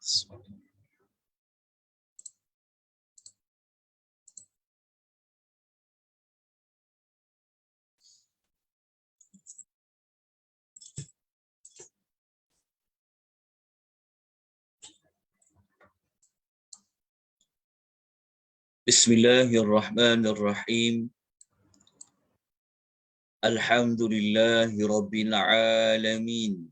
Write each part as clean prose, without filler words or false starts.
Bismillahirrahmanirrahim. Alhamdulillahi rabbil alamin.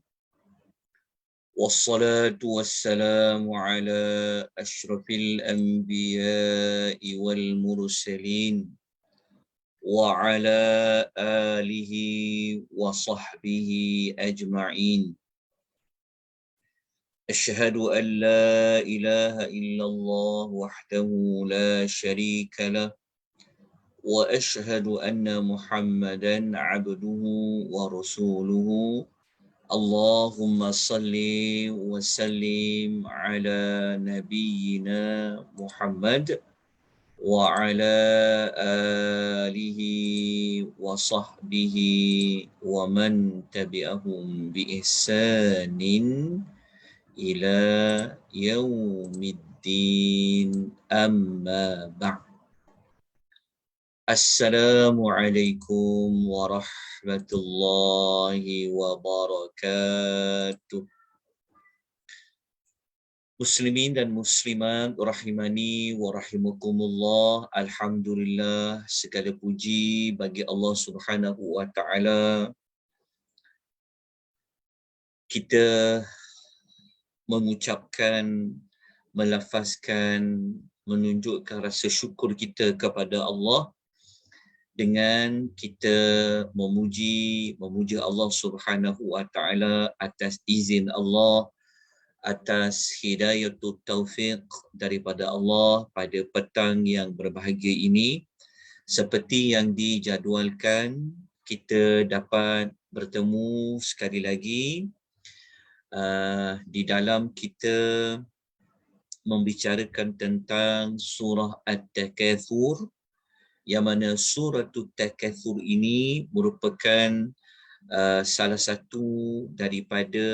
Wassalatu wassalamu ala asyrafil anbiya'i wal mursalin wa ala alihi wa sahbihi ajma'in. Asyhadu an la ilaha illallah wahdahu la syarika lah وأشهد أن محمدًا عبده ورسوله اللهم صل وسلم على نبينا محمد وعلى آله وصحبه ومن تبعهم بإحسان إلى يوم الدين أما بعد. Assalamualaikum warahmatullahi wabarakatuh. Muslimin dan muslimat rahimani wa rahimakumullah. Alhamdulillah, segala puji bagi Allah Subhanahu wa taala. Kita mengucapkan, melafazkan, menunjukkan rasa syukur kita kepada Allah dengan kita memuji Allah Subhanahu wa taala atas izin Allah, atas hidayatut taufiq daripada Allah pada petang yang berbahagia ini. Seperti yang dijadualkan, kita dapat bertemu sekali lagi di dalam kita membicarakan tentang surah At-Takatsur, yang mana surah At-Takatsur ini merupakan salah satu daripada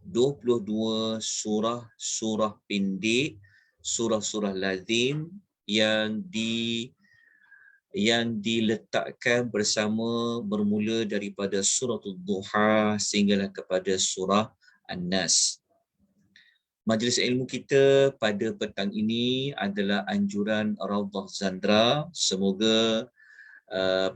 22 surah pendek, surah-surah lazim yang diletakkan bersama bermula daripada surah Ad-Duha sehinggalah kepada surah An-Nas. Majlis ilmu kita pada petang ini adalah anjuran Raudhah Zandra. Semoga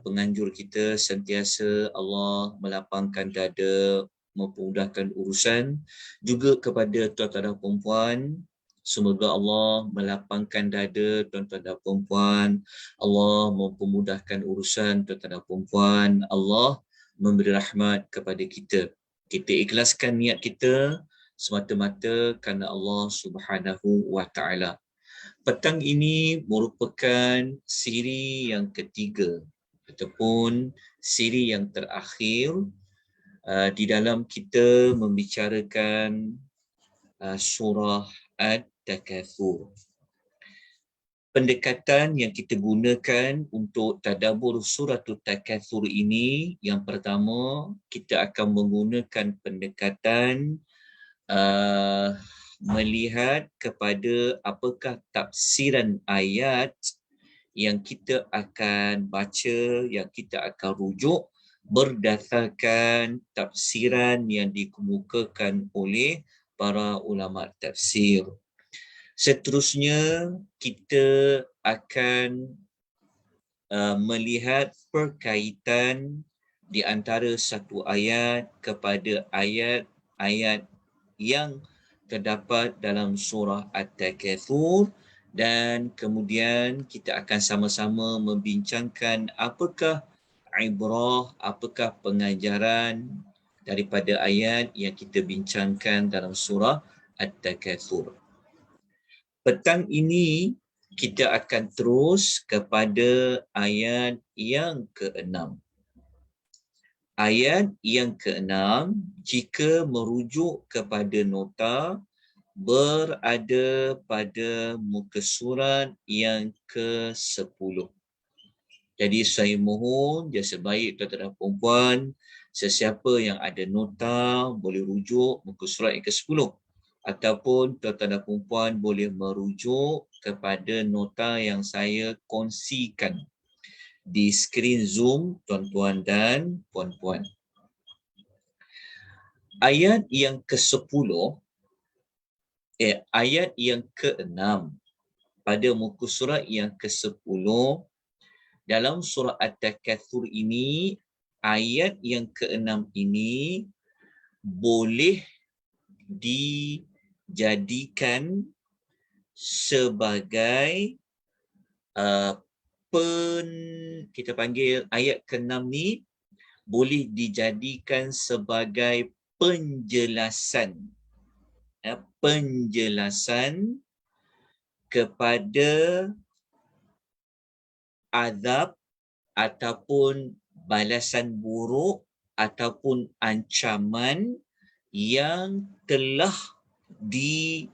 penganjur kita sentiasa Allah melapangkan dada, mempermudahkan urusan. Juga kepada tuan-tuan dan perempuan, semoga Allah melapangkan dada tuan-tuan dan perempuan. Allah mempermudahkan urusan tuan-tuan dan perempuan. Allah memberi rahmat kepada kita. Kita ikhlaskan niat kita semata-mata kerana Allah Subhanahu wa taala. Petang ini merupakan siri yang ketiga ataupun siri yang terakhir di dalam kita membicarakan surah At-Takatsur. Pendekatan yang kita gunakan untuk tadabbur surah At-Takatsur ini, yang pertama kita akan menggunakan pendekatan melihat kepada apakah tafsiran ayat yang kita akan baca, yang kita akan rujuk berdasarkan tafsiran yang dikemukakan oleh para ulama tafsir. Seterusnya kita akan melihat perkaitan di antara satu ayat kepada ayat-ayat yang terdapat dalam surah At-Takatsur, dan kemudian kita akan sama-sama membincangkan apakah ibrah, apakah pengajaran daripada ayat yang kita bincangkan dalam surah At-Takatsur. Petang ini kita akan terus kepada ayat yang ke-6. Ayat yang ke-6, jika merujuk kepada nota, berada pada muka surat yang ke-10. Jadi saya mohon, jasa baik tuan-tuan dan puan-puan, sesiapa yang ada nota boleh rujuk muka surat yang ke-10. ataupun tuan-tuan dan puan boleh merujuk kepada nota yang saya kongsikan di skrin Zoom tuan-tuan dan puan-puan. Ayat yang ke-10, ayat yang ke-6 pada muka surat yang ke-10 dalam surah At-Takatsur ini, ayat yang ke-6 ini boleh dijadikan sebagai kita panggil ayat ke-6 ni boleh dijadikan sebagai penjelasan kepada azab ataupun balasan buruk ataupun ancaman yang telah diberikan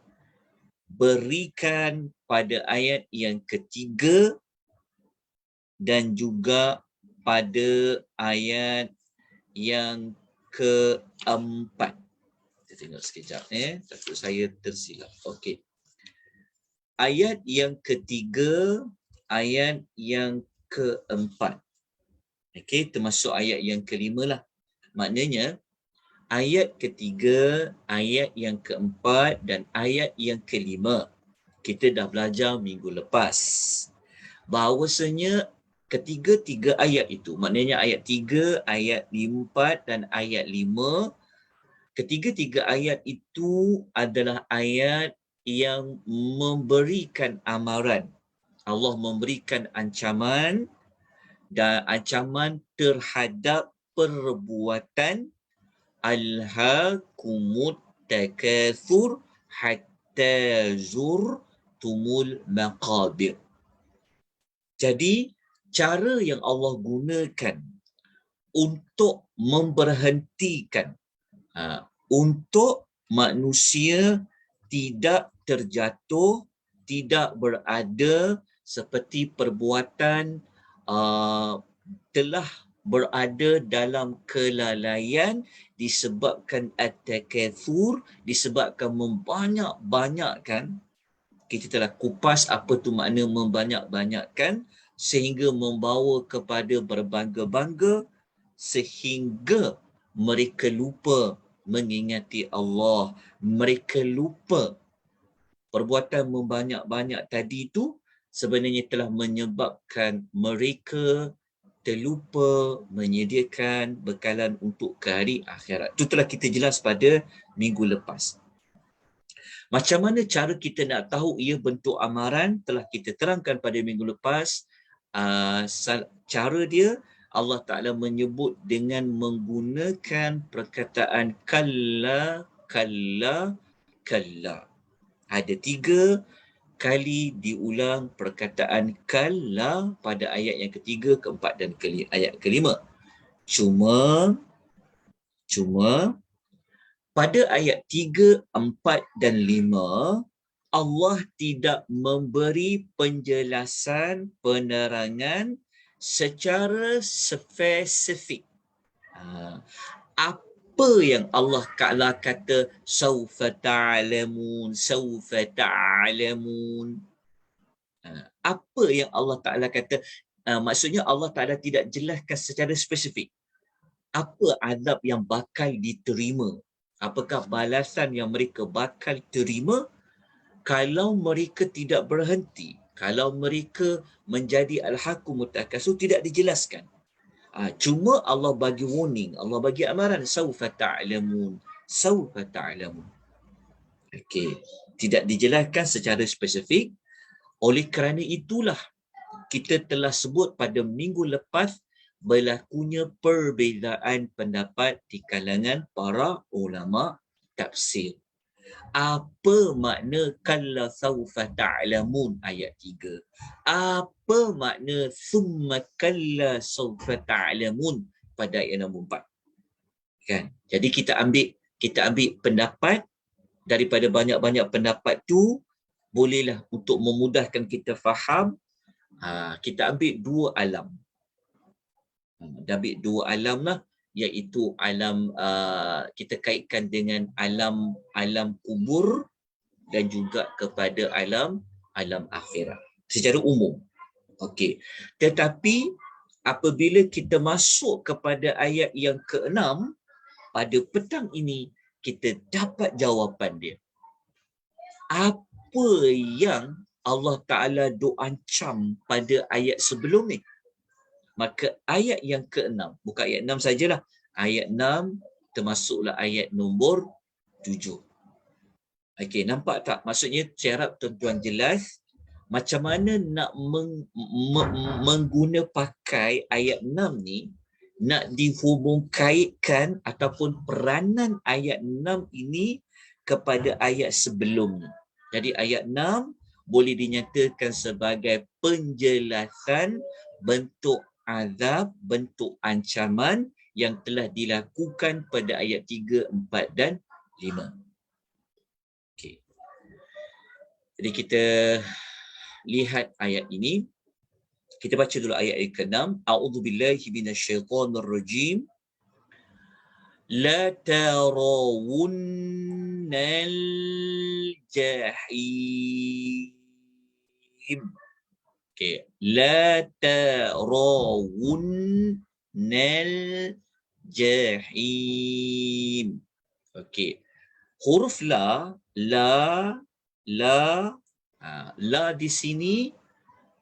pada ayat yang ketiga dan juga pada ayat yang keempat. Kita tengok sekejap takut saya tersilap. Okey. Ayat yang ketiga, ayat yang keempat. Okey, termasuk ayat yang kelima lah. Maknanya ayat ketiga, ayat yang keempat dan ayat yang kelima kita dah belajar minggu lepas. Bahawasanya ketiga-tiga ayat itu, maknanya ayat 3, ayat 4 dan ayat 5, ketiga-tiga ayat itu adalah ayat yang memberikan amaran. Allah memberikan ancaman dan ancaman terhadap perbuatan alhaakumut takatsur hatta zurtumul maqabir. Jadi cara yang Allah gunakan untuk memberhentikan untuk manusia tidak terjatuh, tidak berada seperti perbuatan telah berada dalam kelalaian disebabkan at-takatsur, disebabkan membanyak-banyakkan. Kita telah kupas apa tu makna membanyak-banyakkan sehingga membawa kepada berbangga-bangga sehingga mereka lupa mengingati Allah. Mereka lupa perbuatan membanyak-banyak tadi itu sebenarnya telah menyebabkan mereka terlupa menyediakan bekalan untuk ke hari akhirat. Itu telah kita jelas pada minggu lepas. Macam mana cara kita nak tahu ia bentuk amaran telah kita terangkan pada minggu lepas. Cara dia Allah Ta'ala menyebut dengan menggunakan perkataan kalla, kalla, kalla. Ada 3 kali diulang perkataan kalla pada ayat yang ketiga, keempat dan ayat kelima. Cuma pada ayat 3, 4 dan 5, Allah tidak memberi penjelasan, penerangan secara spesifik. Apa yang Allah Ta'ala kata saufa ta'lamun, saufa ta'lamun. Apa yang Allah Ta'ala kata, maksudnya Allah Ta'ala tidak jelaskan secara spesifik. Apa azab yang bakal diterima? Apakah balasan yang mereka bakal terima kalau mereka tidak berhenti? Kalau mereka menjadi alhaakumut takatsur, tidak dijelaskan. Cuma Allah bagi warning, Allah bagi amaran, saufa ta'lamun, saufa ta'lamun. Okey, tidak dijelaskan secara spesifik. Oleh kerana itulah kita telah sebut pada minggu lepas berlakunya perbezaan pendapat di kalangan para ulama tafsir. Apa makna kalla saufa ta'lamun ayat 3? Apa makna summa kalla saufa ta'lamun pada ayat nombor 4? Kan? Jadi kita ambil pendapat daripada banyak-banyak pendapat tu, bolehlah untuk memudahkan kita faham. Kita ambil 2 alam. Ambil 2 alam lah iaitu alam kita kaitkan dengan alam kubur dan juga kepada alam akhirat secara umum. Okey. Tetapi apabila kita masuk kepada ayat yang ke-6 pada petang ini, kita dapat jawapan dia. Apa yang Allah Ta'ala doancam pada ayat sebelum ni? Maka ayat yang ke-6, bukan ayat 6 sajalah. Ayat 6 termasuklah ayat nombor 7. Okey, nampak tak? Maksudnya saya harap tuan-tuan jelas macam mana nak mengguna pakai ayat 6 ni, nak dihubung kaitkan ataupun peranan ayat 6 ini kepada ayat sebelum ni. Jadi ayat 6 boleh dinyatakan sebagai penjelasan bentuk azab, bentuk ancaman yang telah dilakukan pada ayat 3, 4 dan 5. Okey. Jadi kita lihat ayat ini. Kita baca dulu ayat yang ke-6. A'udzubillahi minasyaitonirrajim. La tarawunnal jahim. Okey. La tarawunnal jahim. Okey. Huruf la di sini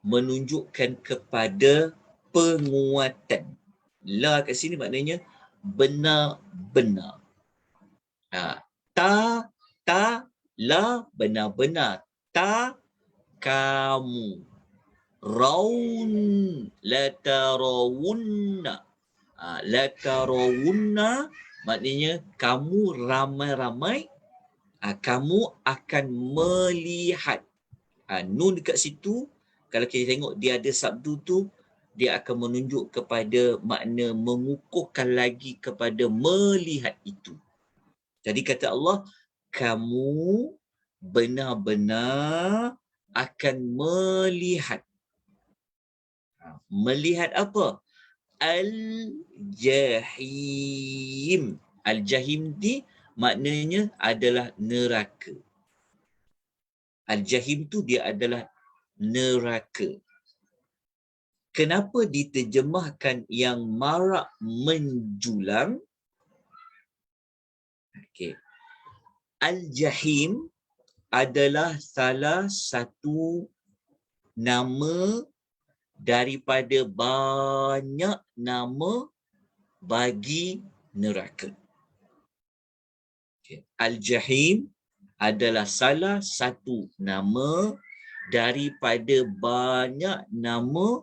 menunjukkan kepada penguatan. La kat sini maknanya benar-benar. La benar-benar. Ta kamu. Raun la tarawunna. La tarawunna maknanya kamu ramai-ramai, kamu akan melihat. Nun dekat situ, kalau kita tengok dia ada sabdu tu, dia akan menunjuk kepada makna mengukuhkan lagi kepada melihat itu. Jadi kata Allah, kamu benar-benar akan melihat. Melihat apa? Al-Jahim. Al-Jahim ni maknanya adalah neraka. Al-Jahim tu dia adalah neraka. Kenapa diterjemahkan yang marak menjulang? Okey. Al-Jahim adalah salah satu nama daripada banyak nama bagi neraka. Okay. Al-Jahim adalah salah satu nama daripada banyak nama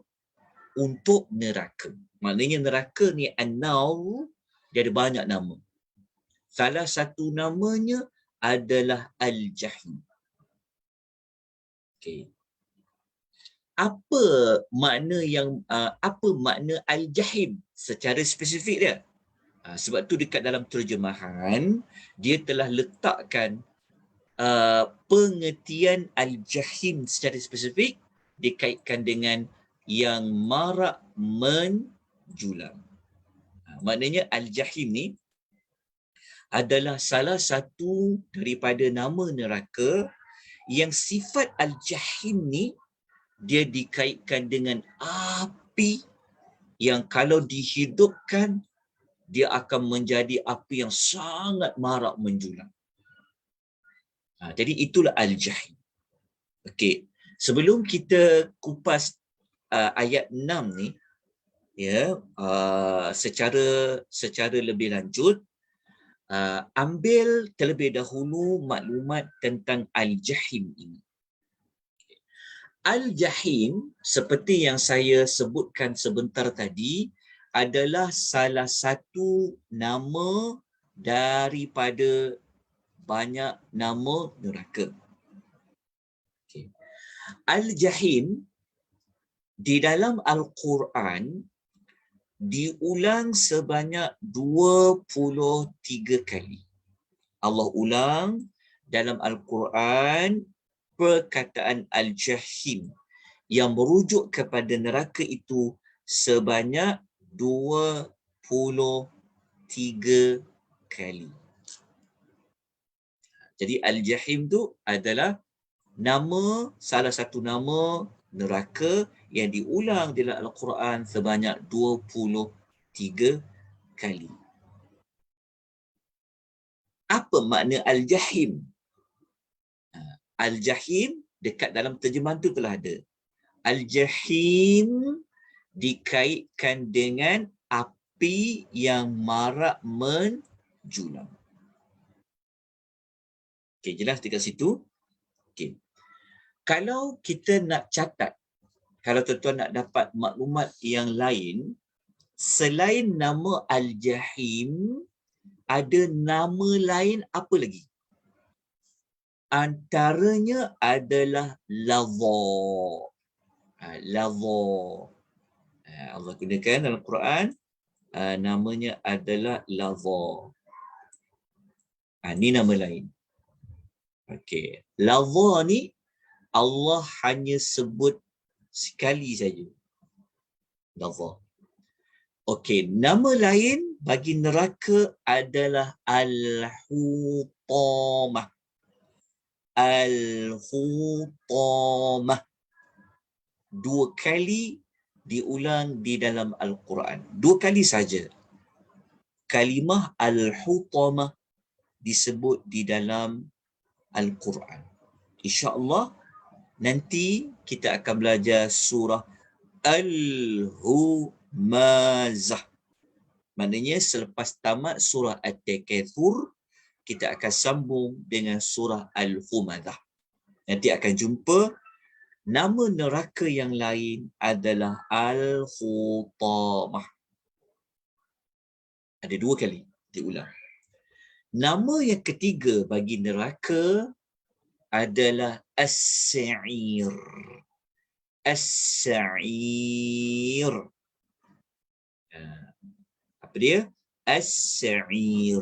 untuk neraka. Maknanya neraka ni an-nar, dia ada banyak nama. Salah satu namanya adalah Al-Jahim. Okay. Apa makna Al-Jahim secara spesifik dia? Sebab tu dekat dalam terjemahan dia telah letakkan pengertian Al-Jahim secara spesifik dikaitkan dengan yang marak menjulang. Maknanya Al-Jahim ni adalah salah satu daripada nama neraka yang sifat Al-Jahim ni dia dikaitkan dengan api yang kalau dihidupkan dia akan menjadi api yang sangat marak menjulang. Jadi itulah Al-Jahim. Okey, sebelum kita kupas ayat 6 ni ya, secara lebih lanjut, ambil terlebih dahulu maklumat tentang Al-Jahim ini. Al-Jahim seperti yang saya sebutkan sebentar tadi adalah salah satu nama daripada banyak nama neraka. Okay. Al-Jahim di dalam Al-Quran diulang sebanyak 23 kali. Allah ulang dalam Al-Quran perkataan Al-Jahim yang merujuk kepada neraka itu sebanyak 23 3 kali. Jadi Al-Jahim tu adalah salah satu nama neraka yang diulang dalam Al-Quran sebanyak 23 kali. Apa makna Al-Jahim? Al-Jahim dekat dalam terjemahan tu telah ada. Al-Jahim dikaitkan dengan api yang marak menjulang. Okey, jelas dekat situ? Okey. Kalau kita nak catat, kalau tuan-tuan nak dapat maklumat yang lain, selain nama Al-Jahim, ada nama lain apa lagi? Antaranya adalah Ladha. Ladha. Allah gunakan dalam Quran, namanya adalah Ladha. Ini nama lain. Okey. Ladha ni Allah hanya sebut sekali saja. Ladha. Okey, nama lain bagi neraka adalah Al-Hutamah. Al-Hutamah. 2 kali diulang di dalam Al-Quran. 2 kali saja. Kalimah Al-Hutamah disebut di dalam Al-Quran. InsyaAllah nanti kita akan belajar surah Al-Humazah. Maknanya selepas tamat surah At-Takatsur, kita akan sambung dengan surah Al-Humazah. Nanti akan jumpa nama neraka yang lain adalah Al-Hutamah. Ada 2 kali diulang. Nama yang ketiga bagi neraka adalah As-Sa'ir. As-Sa'ir. Apa dia? As-Sa'ir.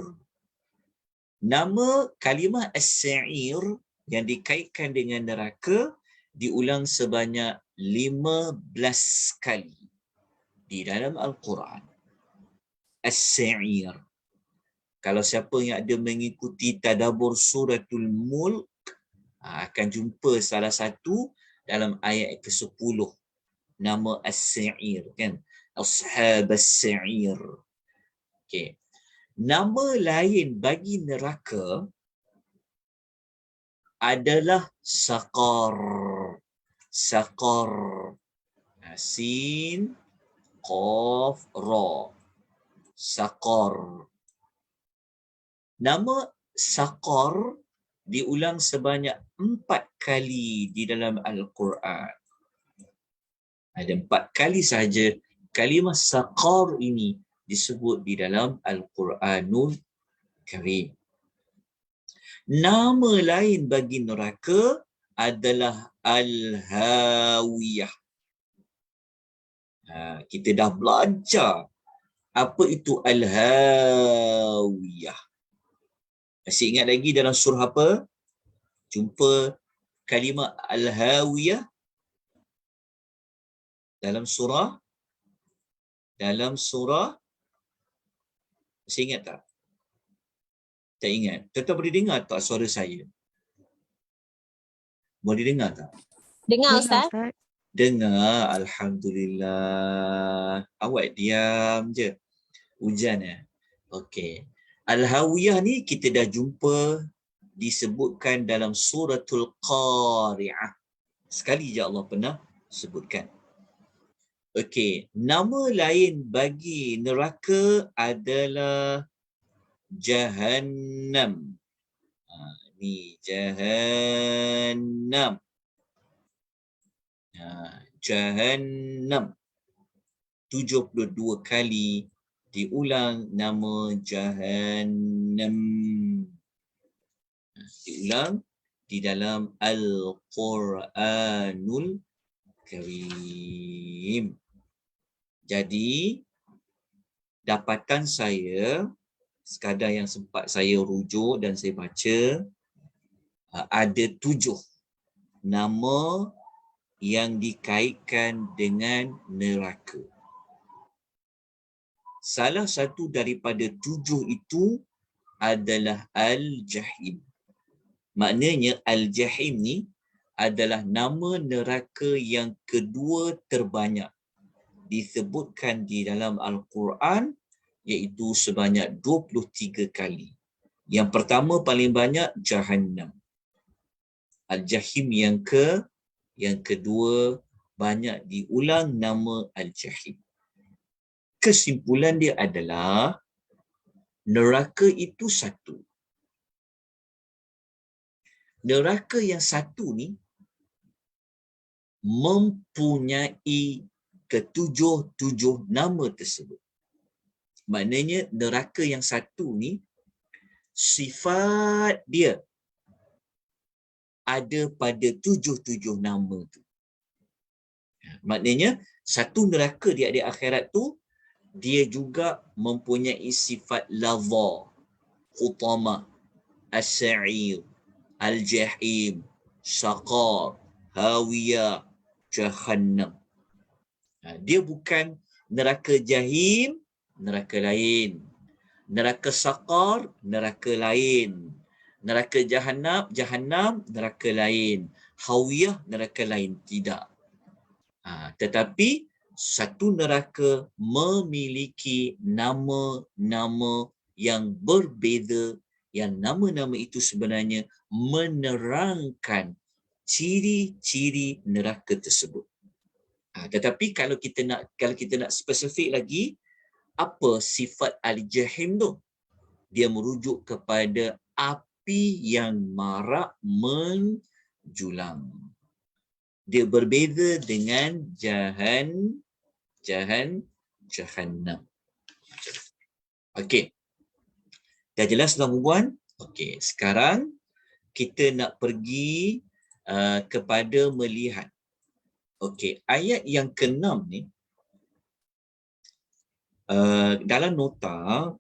Nama kalimah As-Sa'ir yang dikaitkan dengan neraka diulang sebanyak 15 kali di dalam Al-Quran. As-Sa'ir. Kalau siapa yang ada mengikuti tadabbur suratul Mulk, akan jumpa salah satu dalam ayat ke-10. Nama As-Sa'ir, kan? Ashab As-Sa'ir. Okay. Nama lain bagi neraka adalah Saqar. Saqar. Sin, Qaf, Ra. Saqar. Nama Saqar diulang sebanyak 4 kali di dalam Al-Quran. Ada 4 kali sahaja kalimah Saqar ini disebut di dalam Al-Quranul Karim. Nama lain bagi neraka adalah Al-Hawiyah. Kita dah belajar apa itu Al-Hawiyah. Masih ingat lagi dalam surah apa? Jumpa kalimah Al-Hawiyah dalam surah masih ingat tak? Tak ingat. Tuan-tuan boleh dengar tak suara saya? Boleh dengar tak? Dengar Ustaz. Dengar. Alhamdulillah. Awak diam je. Hujan Okey. Al-Hawiyah ni kita dah jumpa disebutkan dalam suratul Qari'ah. Sekali je Allah pernah sebutkan. Okey, nama lain bagi neraka adalah Jahannam. Ni Jahannam. Jahannam. 72 kali diulang nama Jahannam. Diulang di dalam Al-Quranul Karim. Jadi, dapatan saya, sekadar yang sempat saya rujuk dan saya baca, ada 7 nama yang dikaitkan dengan neraka. Salah satu daripada 7 itu adalah Al-Jahim. Maknanya Al-Jahim ni adalah nama neraka yang kedua terbanyak disebutkan di dalam Al-Quran, iaitu sebanyak 23 kali. Yang pertama paling banyak Jahannam. Al-Jahim yang kedua banyak diulang nama Al-Jahim. Kesimpulan dia adalah neraka itu satu. Neraka yang satu ni mempunyai ketujuh nama tersebut. Maknanya neraka yang satu ni sifat dia ada pada 7 nama tu. Maknanya satu neraka di akhirat tu dia juga mempunyai sifat laza, khutama, as-sa'ir, al-jahim, saqar, hawiyah, jahannam. Dia bukan neraka jahim, neraka lain. Neraka saqar, neraka lain. Neraka jahannam, neraka lain. Hawiyah, neraka lain. Tidak. Tetapi satu neraka memiliki nama-nama yang berbeza, yang nama-nama itu sebenarnya menerangkan ciri-ciri neraka tersebut. Tetapi kalau kita nak spesifik lagi, apa sifat Al-Jahim tu? Dia merujuk kepada api yang marak menjulang. Dia berbeza dengan Jahannam. Okey. Dah jelas tuan-tuan? Okey, sekarang kita nak pergi kepada melihat. Okey, ayat yang ke-6 ni dalam nota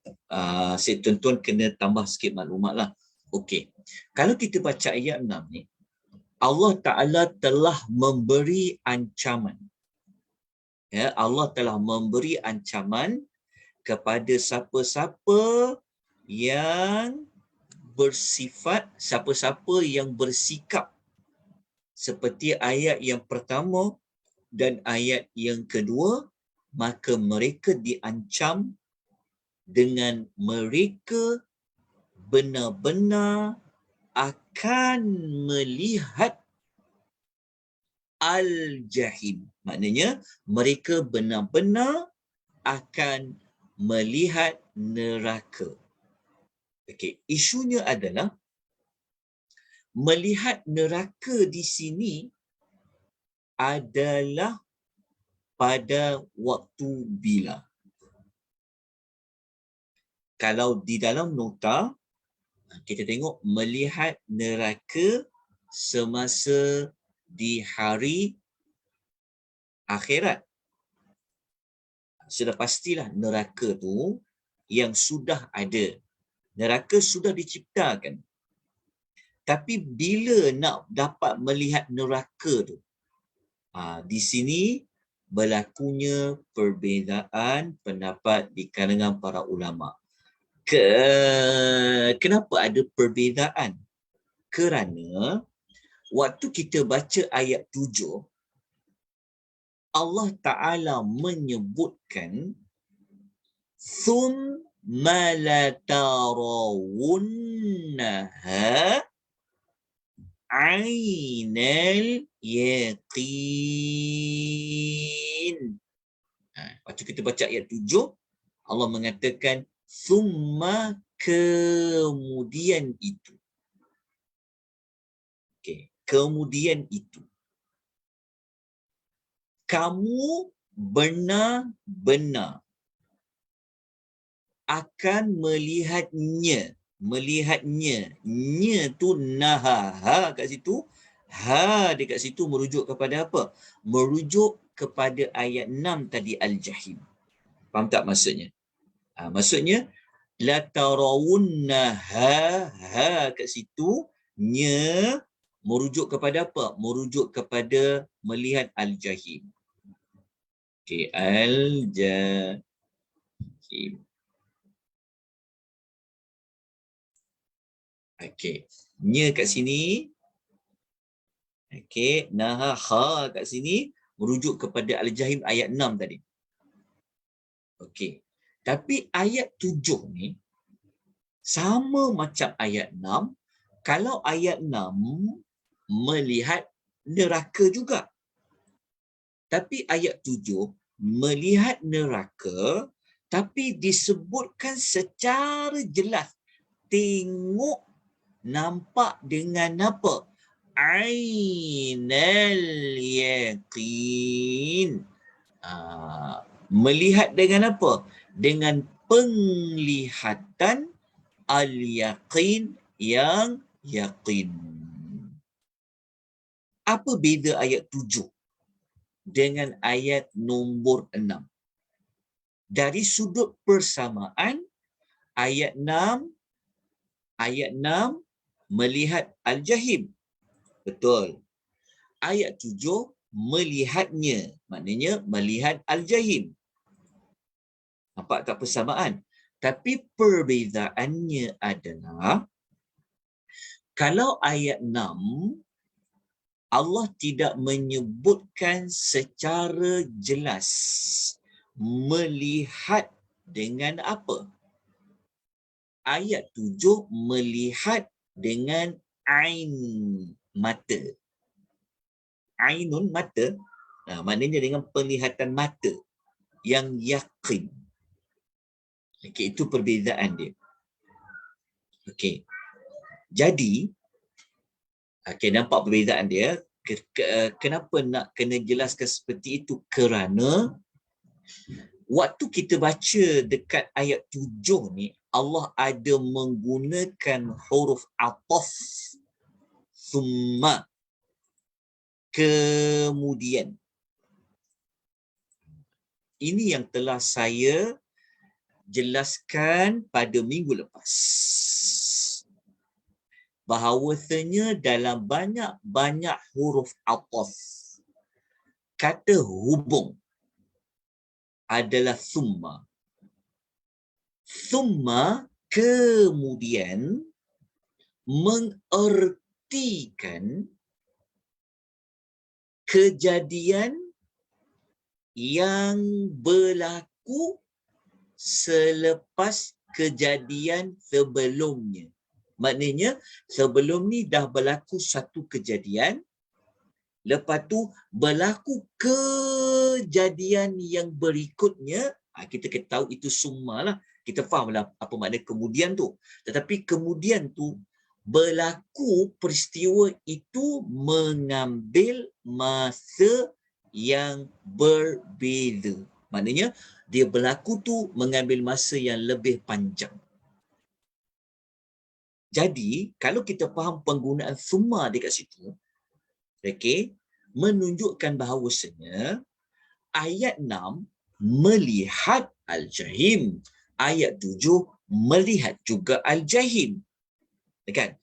saya tuan-tuan kena tambah sikit maklumatlah. Okey. Kalau kita baca ayat 6 ni, Allah Ta'ala telah memberi ancaman. Ya, Allah telah memberi ancaman kepada siapa-siapa yang bersifat, siapa-siapa yang bersikap seperti ayat yang pertama dan ayat yang kedua, maka mereka diancam dengan mereka benar-benar akan melihat Al-Jahim. Maknanya mereka benar-benar akan melihat neraka. Okey, isunya adalah melihat neraka di sini adalah pada waktu bila. Kalau di dalam nota kita tengok melihat neraka semasa di hari akhirat. Sudah pastilah neraka tu yang sudah ada. Neraka sudah diciptakan. Tapi bila nak dapat melihat neraka tu, di sini berlakunya perbezaan pendapat di kalangan para ulama. Kenapa ada perbezaan? Kerana waktu kita baca ayat 7, Allah Ta'ala menyebutkan thumma latarawunnaha ainal yaqin. Waktu kita baca ayat 7, Allah mengatakan thumma, kemudian itu. Okey, kemudian itu. Kamu benar-benar akan melihatnya. Melihatnya. Nya tu naha. Ha kat situ. Ha dekat situ merujuk kepada apa? Merujuk kepada ayat 6 tadi Al-Jahim. Faham tak maksudnya? Maksudnya la tarawunnaha, ha kat situ, nya merujuk kepada apa? Merujuk kepada melihat Al-Jahim. Okey, Al-Jahim. Jahim. Okey. Nya kat sini. Okey. Naha kha kat sini merujuk kepada Al-Jahim ayat 6 tadi. Okey. Tapi ayat 7 ni sama macam ayat 6. Kalau ayat 6 melihat neraka juga. Tapi ayat 7 melihat neraka tapi disebutkan secara jelas. Tengok, nampak dengan apa? Ainal yaqin. Melihat dengan apa? Dengan penglihatan al-yaqin, yang yakin. Apa beza ayat 7 dengan ayat nombor 6? Dari sudut persamaan, ayat 6 melihat Al-Jahim. Betul. Ayat 7 melihatnya, maknanya melihat Al-Jahim. Nampak tak persamaan? Tapi perbezaannya adalah, kalau ayat 6, Allah tidak menyebutkan secara jelas melihat dengan apa. Ayat 7 melihat dengan ain, mata. Ainun, mata. Maknanya dengan penglihatan mata yang yakin. Okey, itu perbezaan dia. Okey. Jadi, okey, nampak perbezaan dia. Kenapa nak kena jelaskan seperti itu? Kerana waktu kita baca dekat ayat 7 ni, Allah ada menggunakan huruf ataf, summa, kemudian. Ini yang telah saya jelaskan pada minggu lepas. Bahawasanya dalam banyak-banyak huruf ataf, kata hubung adalah summa. Summa, kemudian, mengertikan kejadian yang berlaku selepas kejadian sebelumnya. Maknanya sebelum ni dah berlaku satu kejadian, lepas tu berlaku kejadian yang berikutnya, kita tahu itu summa lah. Kita fahamlah apa makna kemudian tu. Tetapi kemudian tu berlaku peristiwa itu mengambil masa yang berbeza. Maknanya dia berlaku tu mengambil masa yang lebih panjang. Jadi, kalau kita faham penggunaan summa dekat situ, okey, menunjukkan bahawasanya ayat 6 melihat Al-Jahim, ayat 7 melihat juga Al-Jahim. Kan?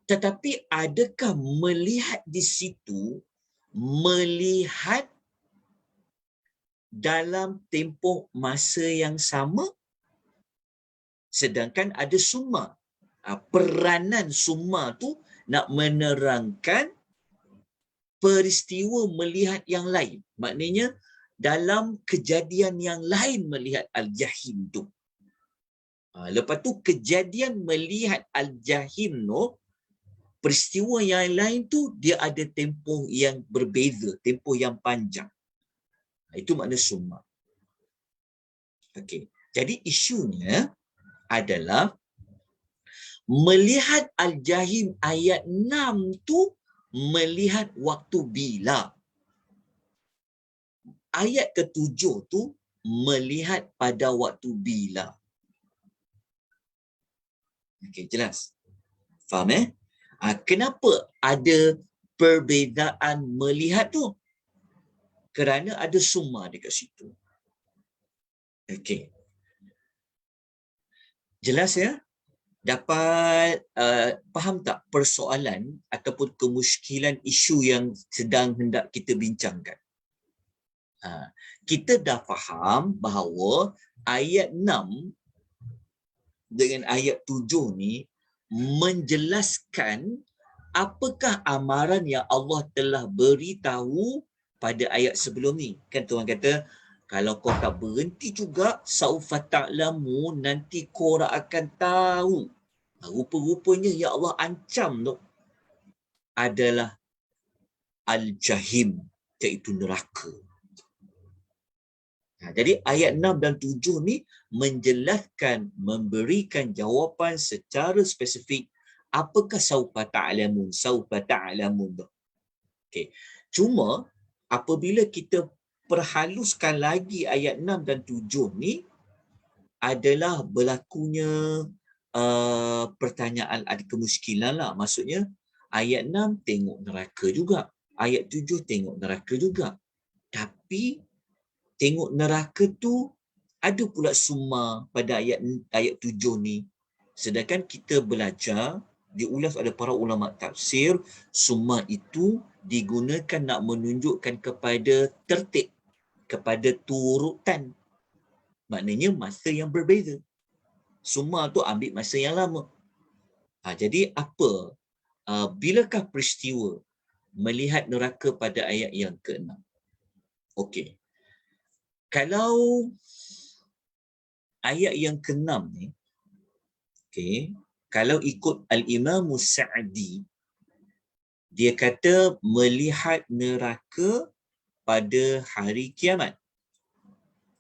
Tetapi adakah melihat di situ melihat dalam tempoh masa yang sama? Sedangkan ada summa. Peranan summa tu nak menerangkan peristiwa melihat yang lain. Maknanya dalam kejadian yang lain melihat Al-Jahim tu. Lepas tu kejadian melihat Al-Jahim tu, peristiwa yang lain tu dia ada tempoh yang berbeza, tempoh yang panjang. Itu makna summa. Okey. Jadi isunya adalah melihat Al-Jahim ayat 6 tu melihat waktu bila. Ayat ke-7 tu melihat pada waktu bila. Okey, jelas? Faham kenapa ada perbezaan melihat tu? Kerana ada summa dekat situ. Okey. Jelas ya? Dapat faham tak persoalan ataupun kemusykilan isu yang sedang hendak kita bincangkan? Kita dah faham bahawa ayat 6 dengan ayat 7 ni menjelaskan apakah amaran yang Allah telah beritahu pada ayat sebelum ni. Kan Tuhan kata, kalau kau tak berhenti juga, saufa ta'lamu, nanti korang akan tahu. Rupa-rupanya yang Allah ancam tu adalah Al-Jahim, iaitu neraka. Jadi ayat 6 dan 7 ni menjelaskan, memberikan jawapan secara spesifik apakah saufa ta'lamun, saufa ta'lamun tu. Okay. Cuma apabila kita perhaluskan lagi ayat 6 dan 7 ni, adalah berlakunya pertanyaan, ada kemuskilan lah. Maksudnya ayat 6 tengok neraka juga, ayat 7 tengok neraka juga. Tapi tengok neraka tu ada pula summa pada ayat 7 ni. Sedangkan kita belajar, diulas oleh para ulama tafsir, summa itu digunakan nak menunjukkan kepada tertib, kepada turutan. Maknanya masa yang berbeza. Summa tu ambil masa yang lama. Jadi apa? Bilakah peristiwa melihat neraka pada ayat yang ke-6? Okey. Kalau ayat yang ke-6 ni, okey, kalau ikut Al-Imam Sa'di, dia kata melihat neraka pada hari kiamat.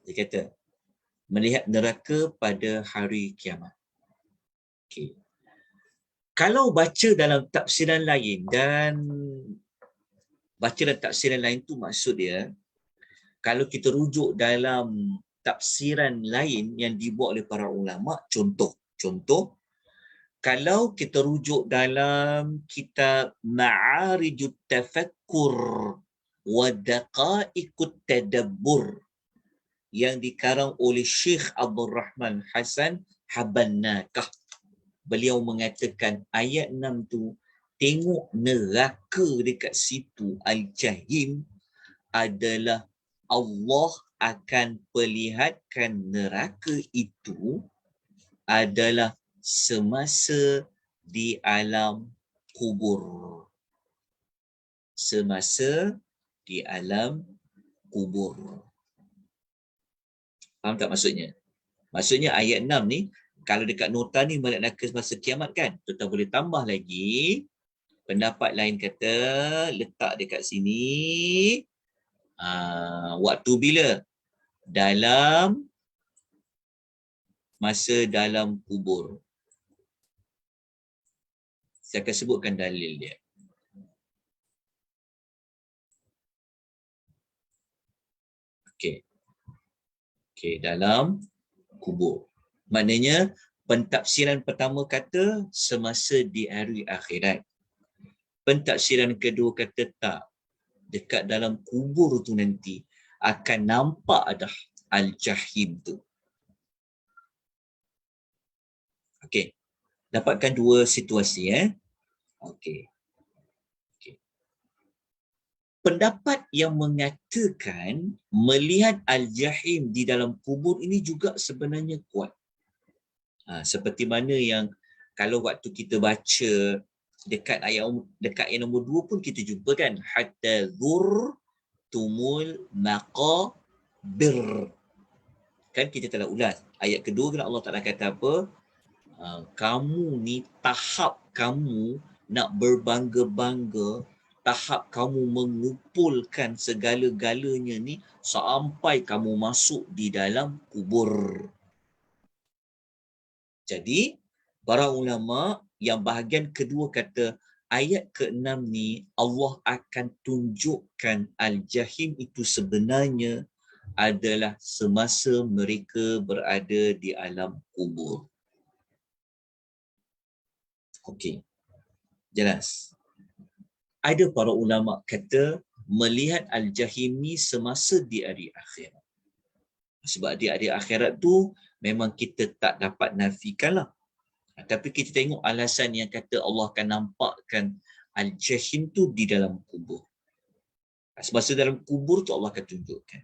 Dia kata melihat neraka pada hari kiamat. Okey. Kalau baca dalam tafsiran lain, dan baca dalam tafsiran lain tu maksud dia, kalau kita rujuk dalam tafsiran lain yang dibuat oleh para ulama, contoh, kalau kita rujuk dalam kitab Ma'arijut Tafakkur wa Daqa'iqut Tadabbur yang dikarang oleh Syekh Abdul Rahman Hasan Habannakah, beliau mengatakan ayat 6 tu, tengok neraka dekat situ, Al-Jahim, adalah Allah akan perlihatkan neraka itu adalah semasa di alam kubur. Semasa di alam kubur. Faham tak maksudnya? Maksudnya ayat 6 ni, kalau dekat nota ni melihat neraka semasa kiamat kan, tuan boleh tambah lagi. Pendapat lain kata, letak dekat sini, waktu bila? Dalam masa dalam kubur. Saya akan sebutkan dalil dia. Okey, dalam kubur. Maknanya pentafsiran pertama kata semasa di hari akhirat. Pentafsiran kedua kata tak. Dekat dalam kubur tu nanti akan nampak ada Al-Jahim tu. Okey. Dapatkan dua situasi Okey. Pendapat yang mengatakan melihat Al-Jahim di dalam kubur ini juga sebenarnya kuat. Seperti mana yang kalau waktu kita baca dekat ayat nombor 2 pun kita jumpa kan, hatta zur tumul maqabir. Kan kita telah ulas. Ayat kedua kan Allah Taala kata apa? Kamu ni tahap kamu nak berbangga-bangga, tahap kamu mengumpulkan segala-galanya ni sampai kamu masuk di dalam kubur. Jadi, para ulama yang bahagian kedua kata ayat ke-6 ni Allah akan tunjukkan Al-Jahim itu sebenarnya adalah semasa mereka berada di alam kubur. Okey. Jelas. Ada para ulama kata melihat Al-Jahim ni semasa di hari akhirat. Sebab di hari akhirat tu memang kita tak dapat nafikan lah. Tapi kita tengok alasan yang kata Allah akan nampakkan Al-Jahim tu di dalam kubur. Semasa dalam kubur tu Allah akan tunjukkan.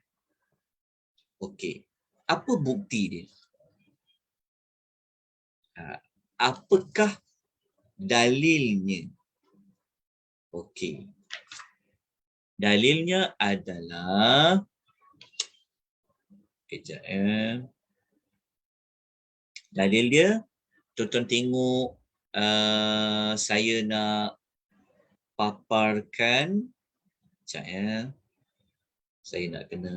Okey. Apa bukti dia? Apakah dalilnya? Okey. Dalilnya adalah, kejap dalil dia, tuan-tuan tengok, saya nak paparkan, kejap saya nak kena,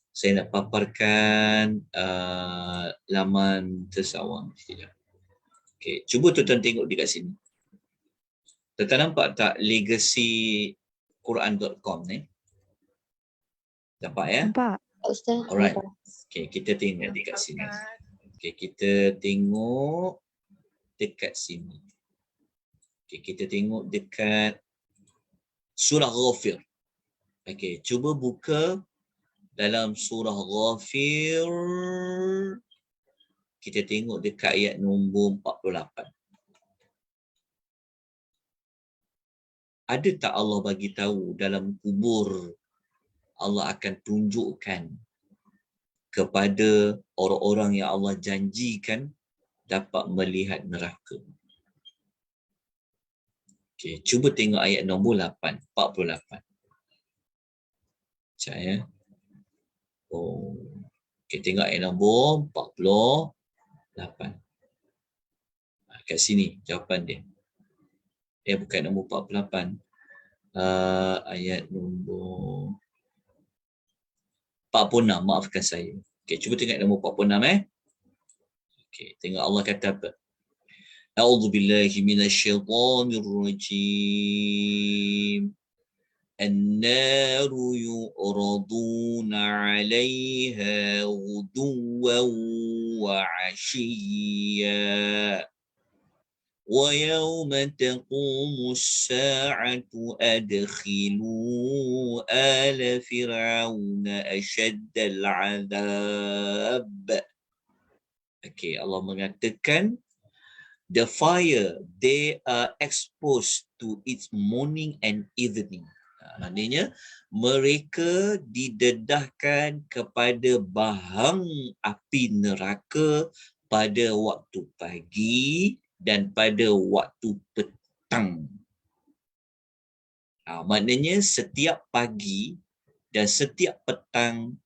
saya nak paparkan laman tersawang. Sekejap. Okey, cuba tuan-tuan tengok dekat sini. Tuan-tuan nampak tak legacyquran.com ni? Nampak ya? Nampak. Ustaz. Alright. Okey, kita tengok dekat sini. Okey, kita tengok dekat sini. Okey, kita tengok dekat surah Ghafir. Okey, cuba buka dalam surah Ghafir. Kita tengok dekat ayat nombor 48. Ada tak Allah bagi tahu dalam kubur Allah akan tunjukkan kepada orang-orang yang Allah janjikan dapat melihat neraka. Okey, cuba tengok ayat nombor 8, 48. Sekejap ya. Oh. Okey, tengok ayat nombor 48. Kat sini jawapan dia. Bukan nombor 48. Ayat nombor 46, maafkan saya. Okey, cuba tengok ayat nombor 46 Okey, tengok Allah kata apa? A'udzubillahi minasyaitonirrajim. النار يعرضون عليها غدوا وعشيا ويوم تقوم الساعة أدخلوا آل فرعون أشد العذاب. Okey, Allah mengatakan the fire, they are exposed to its morning and evening. Maknanya mereka didedahkan kepada bahang api neraka pada waktu pagi dan pada waktu petang. Maknanya setiap pagi dan setiap petang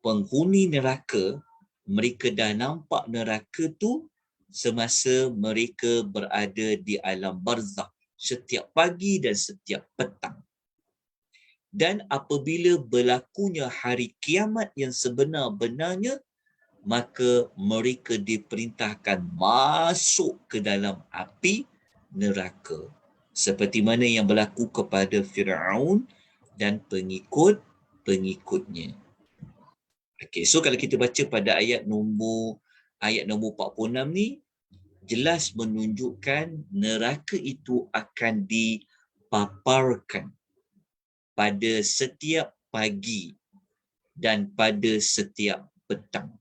penghuni neraka, mereka dah nampak neraka tu semasa mereka berada di alam barzakh setiap pagi dan setiap petang. Dan apabila berlakunya hari kiamat yang sebenar-benarnya, maka mereka diperintahkan masuk ke dalam api neraka. Seperti mana yang berlaku kepada Firaun dan pengikut-pengikutnya. Okey, so kalau kita baca pada ayat nombor 46 ni, jelas menunjukkan neraka itu akan dipaparkan pada setiap pagi dan pada setiap petang.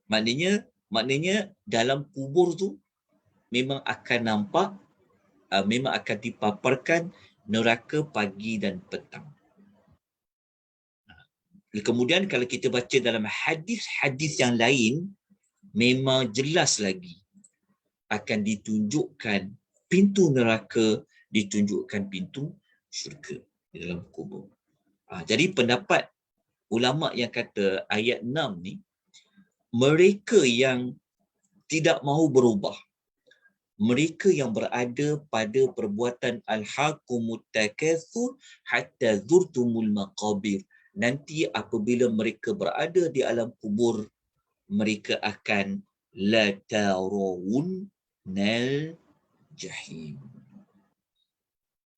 Maknanya dalam kubur tu memang akan nampak, memang akan dipaparkan neraka pagi dan petang. Kemudian kalau kita baca dalam hadis-hadis yang lain, memang jelas lagi akan ditunjukkan pintu neraka, ditunjukkan pintu syurga di dalam kubur. Jadi pendapat ulama yang kata ayat 6 ni, mereka yang tidak mahu berubah, mereka yang berada pada perbuatan al-hakumut takatsur hatta zurtumul maqabir, nanti apabila mereka berada di alam kubur, mereka akan la tarawun nal jahim.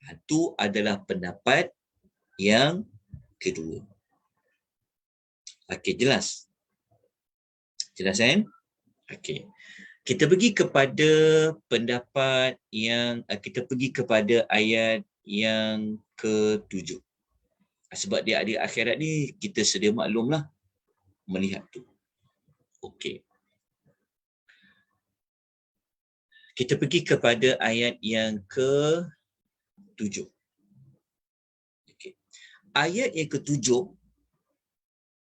Itu adalah pendapat yang kedua. Okey, jelas? Jelas kan? Okey. Kita pergi kepada pendapat yang, kita pergi kepada ayat yang ke-7. Sebab di akhirat ni kita sedia maklumlah melihat tu. Okey. Kita pergi kepada ayat yang ke-7. Ayat yang ketujuh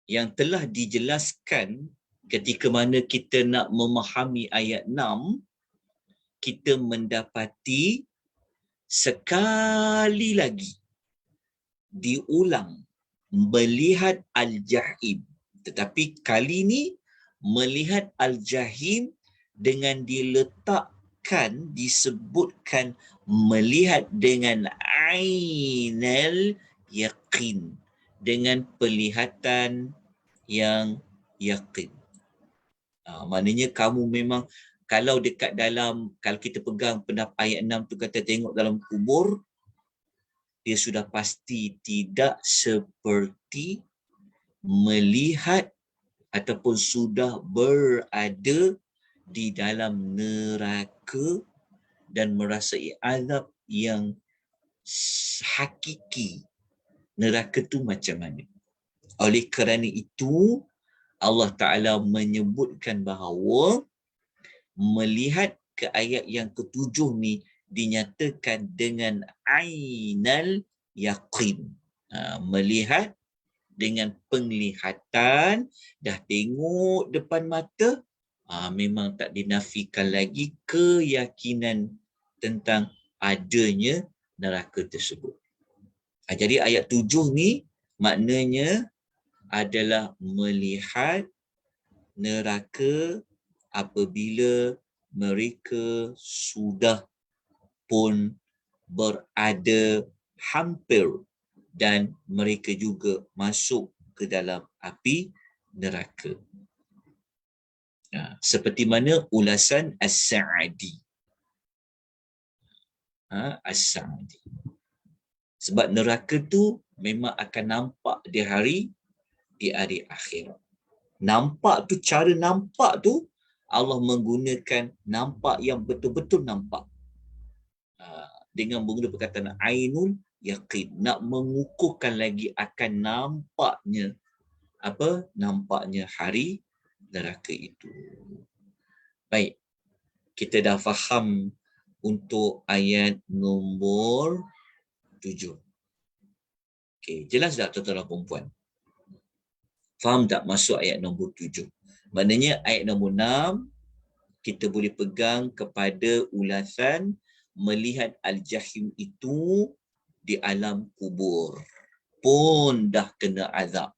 yang telah dijelaskan ketika mana kita nak memahami ayat 6, kita mendapati sekali lagi diulang melihat al-jahim. Tetapi kali ini melihat al-jahim dengan diletakkan, disebutkan melihat dengan ainal yaqin, dengan penglihatan yang yakin. Maknanya kamu memang, kalau dekat dalam, kalau kita pegang pendapat ayat 6 tu kata tengok dalam kubur, dia sudah pasti tidak seperti melihat ataupun sudah berada di dalam neraka dan merasai azab yang hakiki. Neraka tu macam mana? Oleh kerana itu, Allah Ta'ala menyebutkan bahawa melihat ke ayat yang ketujuh ni dinyatakan dengan ainal yaqin. Melihat dengan penglihatan, dah tengok depan mata, memang tak dinafikan lagi keyakinan tentang adanya neraka tersebut. Jadi ayat 7 ni maknanya adalah melihat neraka apabila mereka sudah pun berada hampir dan mereka juga masuk ke dalam api neraka. Seperti mana ulasan As-Sa'di. As-Sa'di. Sebab neraka tu memang akan nampak di hari akhirat. Nampak tu, cara nampak tu Allah menggunakan nampak yang betul-betul nampak. Dengan menggunakan perkataan ainul yaqin, nak mengukuhkan lagi akan nampaknya nampaknya hari neraka itu. Baik, kita dah faham untuk ayat nombor 7. Okey, jelas tak tuan-tuan dan puan-puan? Faham tak masuk ayat nombor 7? Maknanya ayat nombor 6 kita boleh pegang kepada ulasan melihat al-jahim itu di alam kubur pun dah kena azab.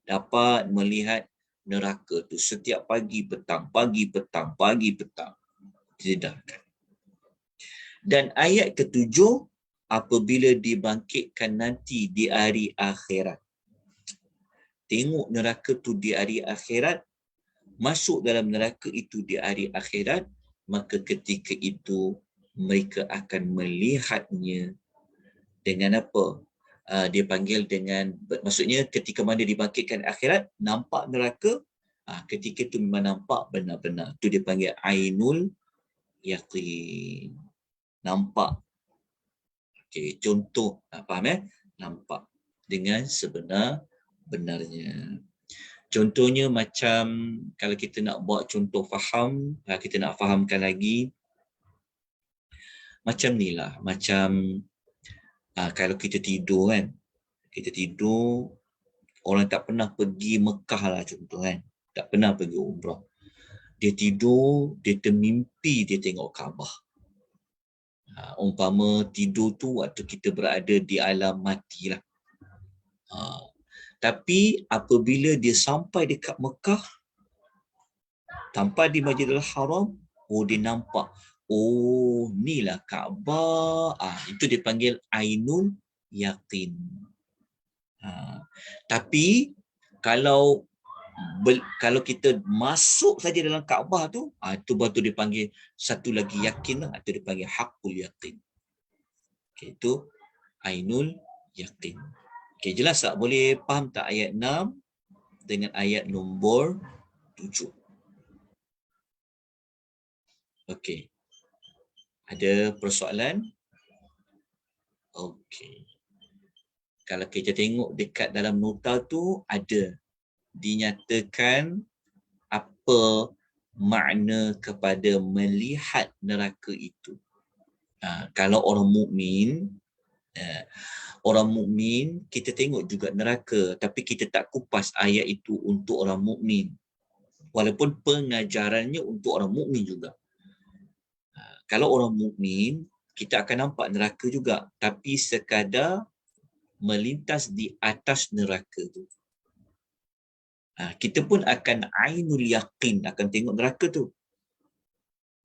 Dapat melihat neraka tu setiap pagi petang, pagi petang, pagi petang. Disedarkan. Dan ayat ketujuh, apabila dibangkitkan nanti di hari akhirat. Tengok neraka tu di hari akhirat, masuk dalam neraka itu di hari akhirat, maka ketika itu mereka akan melihatnya dengan apa? Dia panggil dengan, maksudnya ketika mana dibangkitkan akhirat, nampak neraka, ketika itu memang nampak benar-benar. Itu dia panggil ainul yaqin. Nampak. Okay, contoh, faham nampak dengan sebenar-benarnya. Contohnya macam kalau kita nak buat contoh faham, kita nak fahamkan lagi, macam ni lah, macam kalau kita tidur kan, kita tidur, orang tak pernah pergi Mekah lah contoh kan, tak pernah pergi umrah. Dia tidur, dia termimpi dia tengok Kaabah. Umpama tidur tu waktu kita berada di alam mati lah. Tapi apabila dia sampai dekat Mekah, sampai di Masjidil Haram, dia nampak, inilah Kaabah. Itu dipanggil ainul yaqin. Tapi kalau kita masuk saja dalam Kaabah tu, itu baru dipanggil satu lagi yakin lah, itu dipanggil haqqul yaqin. Okay, itu ainul yaqin. Okay, jelas tak? Boleh faham tak ayat 6 dengan ayat nombor 7? Okey. Ada persoalan? Okey. Kalau kita tengok dekat dalam nota tu, ada dinyatakan apa makna kepada melihat neraka itu. Kalau orang mukmin, Eh, Orang mukmin kita tengok juga neraka, tapi kita tak kupas ayat itu untuk orang mukmin. Walaupun pengajarannya untuk orang mukmin juga. Kalau orang mukmin, kita akan nampak neraka juga, tapi sekadar melintas di atas neraka tu. Kita pun akan ainul yaqin, akan tengok neraka tu.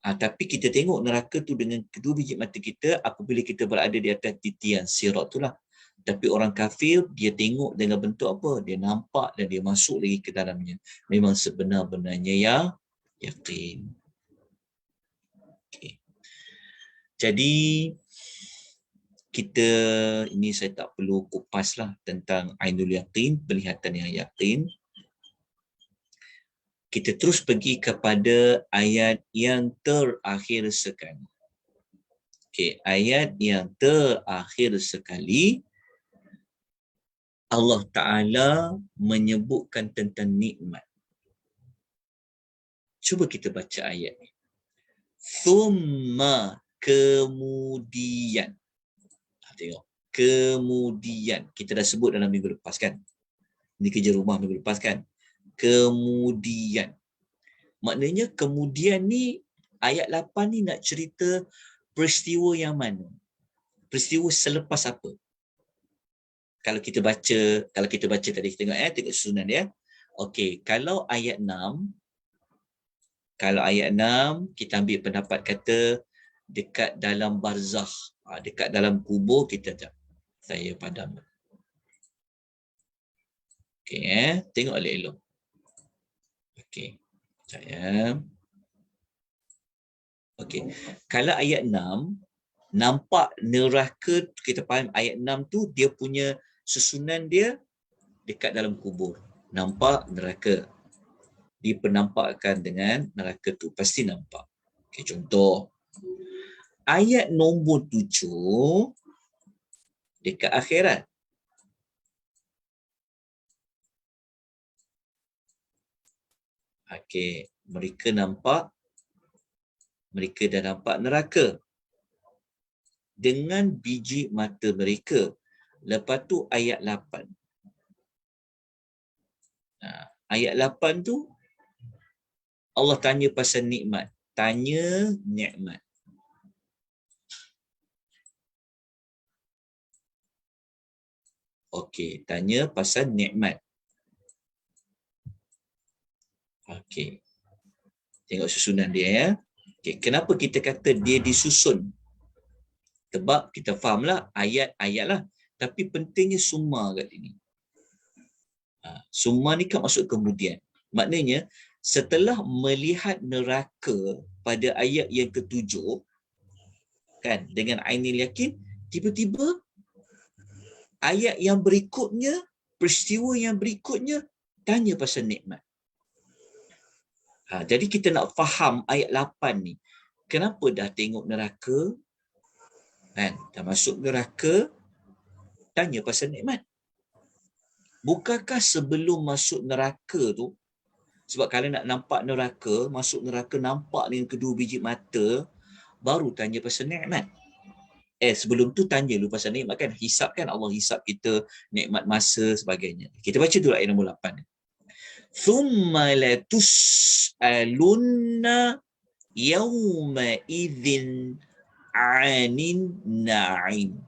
Tapi kita tengok neraka tu dengan kedua biji mata kita apabila kita berada di atas titian sirat tu lah. Tapi orang kafir, dia tengok dengan bentuk apa? Dia nampak dan dia masuk lagi ke dalamnya. Memang sebenar-benarnya ya yakin. Okay. Jadi, kita, ini saya tak perlu kupas lah tentang ainul yaqin, penglihatan yang yakin. Kita terus pergi kepada ayat yang terakhir sekali. Okay, ayat yang terakhir sekali, Allah Ta'ala menyebutkan tentang nikmat. Cuba kita baca ayat ni. Thumma, kemudian. Tengok. Kemudian. Kita dah sebut dalam minggu lepas kan? Ini kerja rumah minggu lepas kan? Kemudian. Maknanya kemudian ni, ayat 8 ni nak cerita peristiwa yang mana? Peristiwa selepas apa? Kalau kita baca tadi, kita tengok susunan dia. Okey, kalau ayat 6, kita ambil pendapat kata dekat dalam barzakh, dekat dalam kubur, kita tak. Saya padam. Okey, tengok elok-elok. Okey, saya. Okey, kalau ayat 6, nampak neraka, kita faham ayat 6 tu dia punya susunan dia dekat dalam kubur. Nampak neraka. Dipenampakkan dengan neraka tu. Pasti nampak. Okay, contoh. Ayat nombor 7 dekat akhirat. Okey, mereka dah nampak neraka dengan biji mata mereka. Lepas tu ayat 8. Ayat 8 tu Allah tanya pasal nikmat. Tanya nikmat. Okey, tanya pasal nikmat. Okey. Tengok susunan dia ya. Okey, kenapa kita kata dia disusun? Sebab kita fahamlah ayat-ayat lah. Tapi pentingnya summa kat sini. Summa ni kan maksud kemudian. Maknanya, setelah melihat neraka pada ayat yang ke-7, kan, dengan ainil yakin, tiba-tiba ayat yang berikutnya, peristiwa yang berikutnya, tanya pasal nikmat. Jadi kita nak faham ayat 8 ni. Kenapa dah tengok neraka, kan, dah masuk neraka, tanya pasal nikmat. Bukankah sebelum masuk neraka tu, sebab kalau nak nampak neraka, masuk neraka nampak dengan kedua biji mata, baru tanya pasal nikmat. Sebelum tu tanya dulu pasal nikmat kan, hisap kan, Allah hisap kita, nikmat masa sebagainya. Kita baca dulu ayat nombor 8. Thumma latus'alunna yawma idzin 'anin na'im.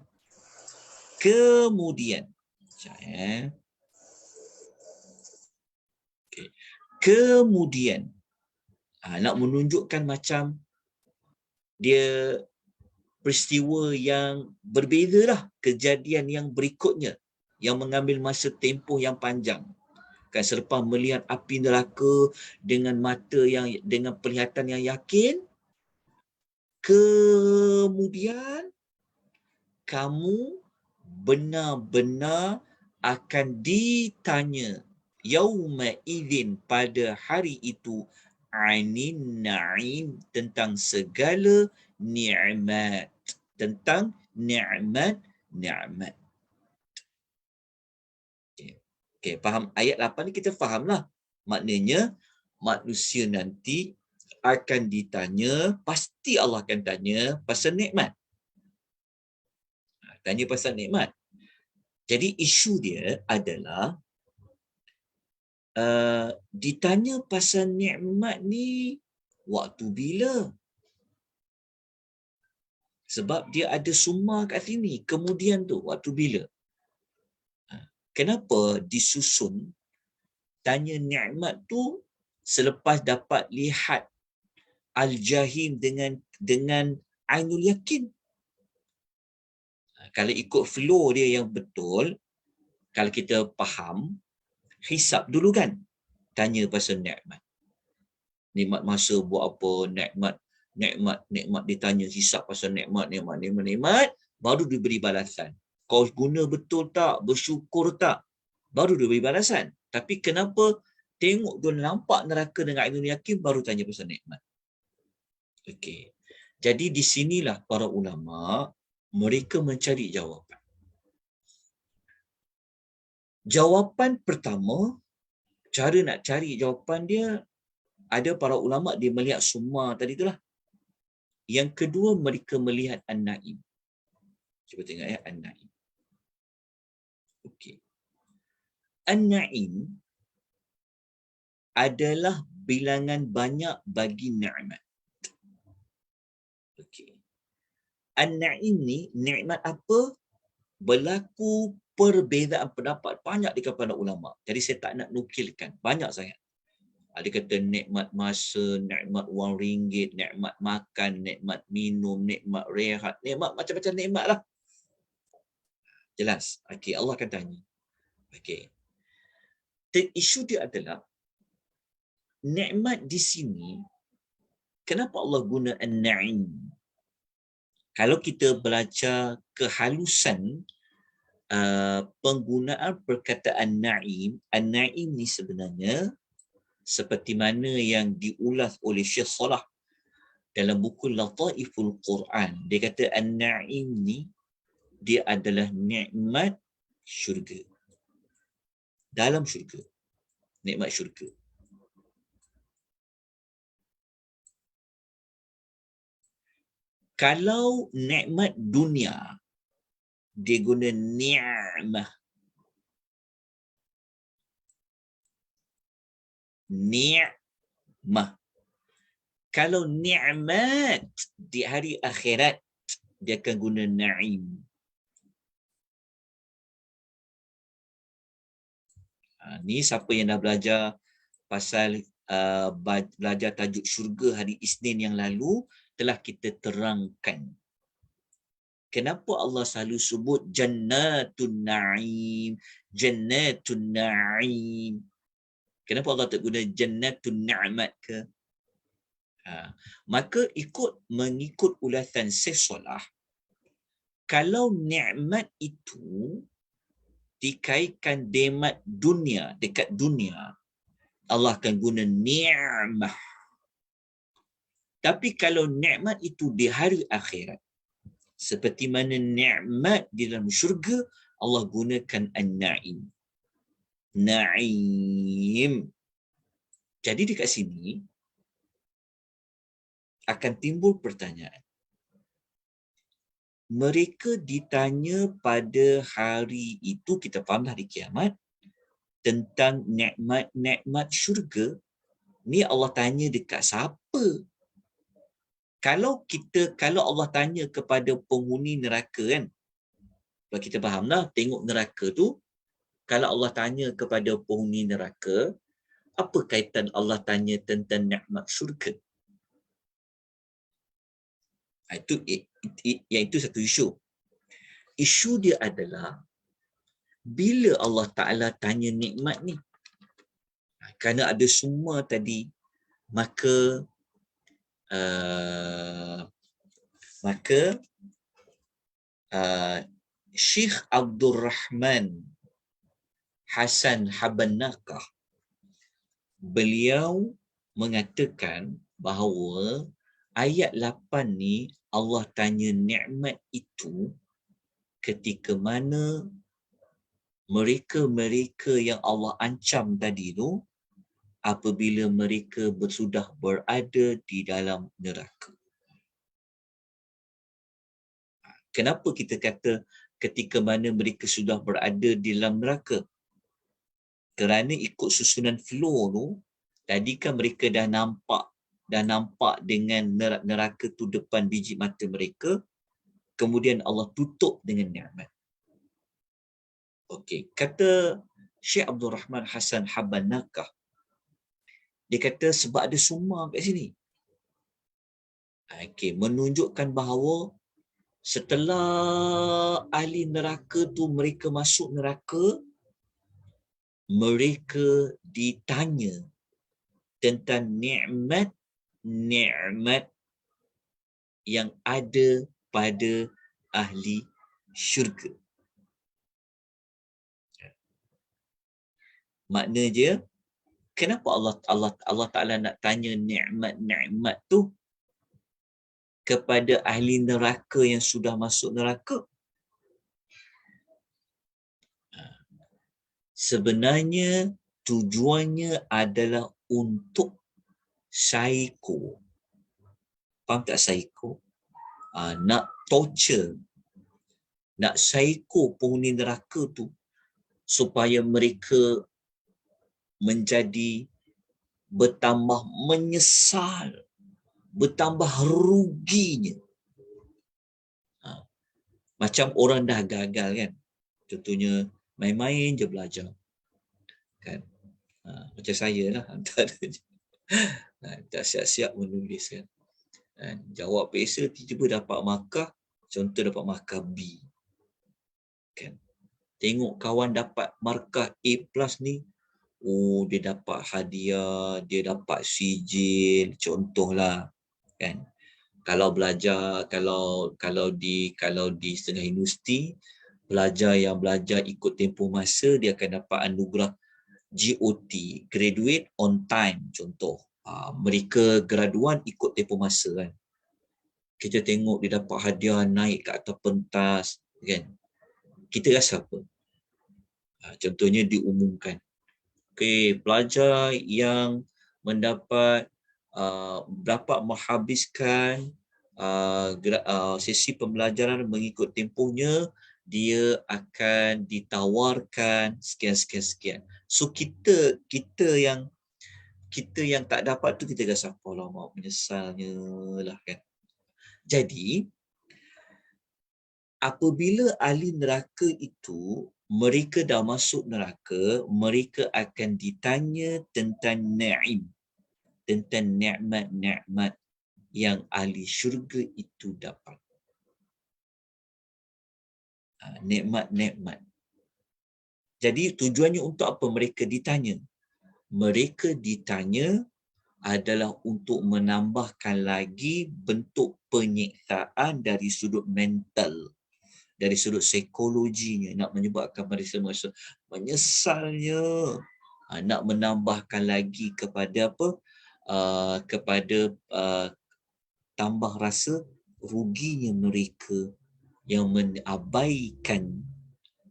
Kemudian, kemudian, nak menunjukkan macam dia peristiwa yang berbeza lah, kejadian yang berikutnya yang mengambil masa tempoh yang panjang. Kan, selepas melihat api neraka dengan mata yang, dengan penglihatan yang yakin, kemudian kamu benar-benar akan ditanya yauma idzin, pada hari itu, anin na'im, tentang segala nikmat, tentang nikmat. Okey, faham ayat 8 ni, kita fahamlah. Maknanya manusia nanti akan ditanya, pasti Allah akan tanya pasal nikmat. Tanya pasal nikmat. Jadi isu dia adalah ditanya pasal nikmat ni waktu bila? Sebab dia ada summa kat sini. Kemudian tu waktu bila? Kenapa disusun tanya nikmat tu selepas dapat lihat al-jahim dengan ainul yakin? Kalau ikut flow dia yang betul, kalau kita faham, hisap dulu kan. Tanya pasal nikmat. Nikmat masa buat apa, nikmat ditanya hisap pasal nikmat, baru diberi balasan. Kau guna betul tak, bersyukur tak, baru diberi balasan. Tapi kenapa tengok dia nampak neraka dengan ainul yakin baru tanya pasal nikmat? Okey. Jadi di sinilah para ulama mereka mencari jawapan. Jawapan pertama, cara nak cari jawapan dia, ada para ulama dia melihat summa tadi itulah. Yang kedua mereka melihat an-naim. Cuba tengok ya, an-naim. Okey. An-naim adalah bilangan banyak bagi nikmat. Okey. An-naim ni nikmat apa? Berlaku perbezaan pendapat banyak di kalangan ulama. Jadi saya tak nak nukilkan, banyak sangat. Ada kata nikmat masa, nikmat wang ringgit, nikmat makan, nikmat minum, nikmat rehat, nikmat macam-macam nikmat lah. Jelas. Okey, Allah akan tanya. Okey. Isu dia adalah nikmat di sini, kenapa Allah guna an-na'im? Kalau kita belajar kehalusan penggunaan perkataan na'im, an-na'im ni sebenarnya seperti mana yang diulas oleh Syekh Salah dalam buku Lataiful Quran. Dia kata an-na'im ni dia adalah nikmat syurga. Dalam syurga. Nikmat syurga. Kalau nikmat dunia, dia guna ni'mah. Ni'mah. Kalau ni'mat di hari akhirat, dia akan guna na'im. Ni siapa yang dah belajar pasal belajar tajuk syurga hari Isnin yang lalu, telah kita terangkan. Kenapa Allah selalu sebut jannatun na'im, jannatun na'im? Kenapa Allah tak guna jannatun ni'mat ke? Maka mengikut ulasan Syekh Salah, kalau nikmat itu dikaitkan nikmat dunia, dekat dunia, Allah akan guna ni'mah. Tapi kalau nikmat itu di hari akhirat, seperti mana nikmat di dalam syurga, Allah gunakan an-na'im. Na'im. Jadi dekat sini akan timbul pertanyaan. Mereka ditanya pada hari itu, kita faham hari kiamat, tentang nikmat-nikmat syurga. Ni Allah tanya dekat siapa? Kalau Allah tanya kepada penghuni neraka kan, kita fahamlah, tengok neraka tu, kalau Allah tanya kepada penghuni neraka, apa kaitan Allah tanya tentang nikmat syurga? Itu satu isu. Isu dia adalah bila Allah Ta'ala tanya nikmat ni, kerana ada semua tadi, maka Syekh Abdul Rahman Hasan Habannaqah, beliau mengatakan bahawa ayat 8 ni Allah tanya nikmat itu ketika mana mereka-mereka yang Allah ancam tadi tu, apabila mereka sudah berada di dalam neraka. Kenapa kita kata ketika mana mereka sudah berada di dalam neraka. Kerana ikut susunan flow tu, tadi kan mereka dah nampak dengan neraka tu depan biji mata mereka, kemudian Allah tutup dengan nikmat. Okey, kata Syekh Abdul Rahman Hassan Habban Nakah, dia kata sebab ada summa kat sini. Okey, menunjukkan bahawa setelah ahli neraka tu mereka masuk neraka, mereka ditanya tentang nikmat yang ada pada ahli syurga. Makna dia, kenapa Allah Ta'ala nak tanya nikmat tu kepada ahli neraka yang sudah masuk neraka? Sebenarnya tujuannya adalah untuk psycho. Faham tak psycho? Nak torture, nak psycho penghuni neraka tu supaya mereka menjadi bertambah menyesal, bertambah ruginya. Macam orang dah gagal kan, contohnya main-main je belajar kan, macam saya lah antaranya. Tak siap-siap menulis kan, jawab peksa tiba-tiba dapat markah, contoh dapat markah B kan. Tengok kawan dapat markah A+ ni, dia dapat hadiah, dia dapat sijil, contohlah kan. Kalau belajar, kalau di setengah universiti, pelajar yang belajar ikut tempoh masa, dia akan dapat anugerah GOT, graduate on time, contoh. Mereka graduan ikut tempoh masa kan. Kita tengok dia dapat hadiah naik ke atas pentas kan. Kita rasa apa? Contohnya diumumkan, pelajar yang mendapat dapat menghabiskan sesi pembelajaran mengikut tempohnya, dia akan ditawarkan sekian. So kita yang tak dapat tu, kita rasa alamak, menyesalnya lah kan. Jadi apabila ahli neraka itu mereka dah masuk neraka, mereka akan ditanya tentang ni'im, tentang nikmat-nikmat yang ahli syurga itu dapat. Nikmat-nikmat. Jadi tujuannya untuk apa mereka ditanya? Mereka ditanya adalah untuk menambahkan lagi bentuk penyiksaan dari sudut mental, dari sudut psikologinya, nak menyebabkan mereka menyesalnya, nak menambahkan lagi kepada apa? Kepada tambah rasa ruginya mereka yang mengabaikan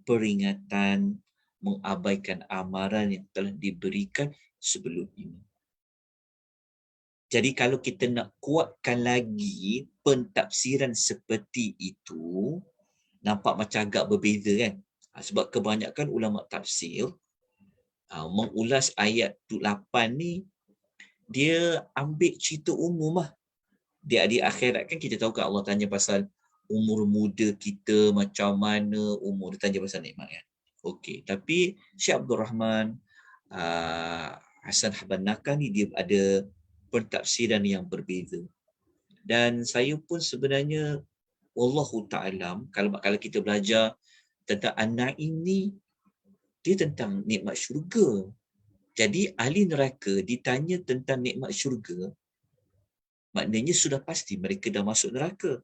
peringatan, mengabaikan amaran yang telah diberikan sebelum ini. Jadi kalau kita nak kuatkan lagi pentafsiran seperti itu, nampak macam agak berbeza kan? Sebab kebanyakan ulama tafsir mengulas ayat 8 ni, dia ambil cerita umum lah. Di akhirat kan kita tahu kan Allah tanya pasal umur muda kita macam mana, umur dia tanya pasal nikmat kan. Okey, tapi Syekh Abdul Rahman Hassan Habban Nakah ni dia ada pentafsiran yang berbeza. Dan saya pun sebenarnya wallahu ta'alam, kalau kita belajar tentang an-na'im ni, dia tentang nikmat syurga. Jadi ahli neraka ditanya tentang nikmat syurga, maknanya sudah pasti mereka dah masuk neraka.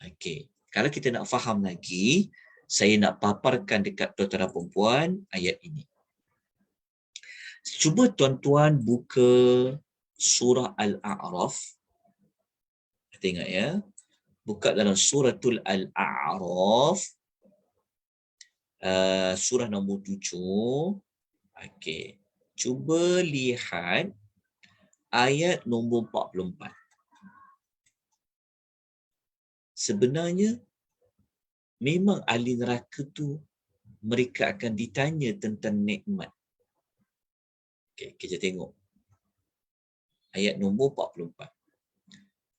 Okey, kalau kita nak faham lagi, saya nak paparkan dekat tuan-tuan dan puan ayat ini. Cuba tuan-tuan buka surah Al-A'raf. Tengok ya. Buka dalam suratul Al-A'raf. Surah nombor 7. Okey. Cuba lihat ayat nombor 44. Sebenarnya memang ahli neraka tu mereka akan ditanya tentang nikmat. Okay, kita tengok ayat nombor 44.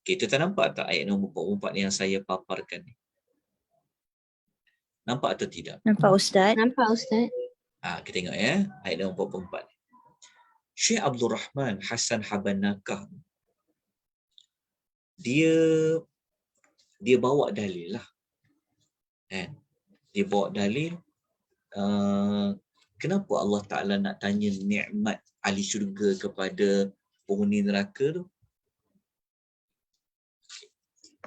Kita tak nampak tak ayat nombor 44 yang saya paparkan ni? Nampak atau tidak? Nampak Ustaz? Nampak Ustaz? Kita tengok ya, ayat nombor 44. Syekh Abdul Rahman Hassan Habanakah, dia bawa dalil lah. Dia bawa dalil kenapa Allah Ta'ala nak tanya nikmat ahli syurga kepada penghuni neraka tu.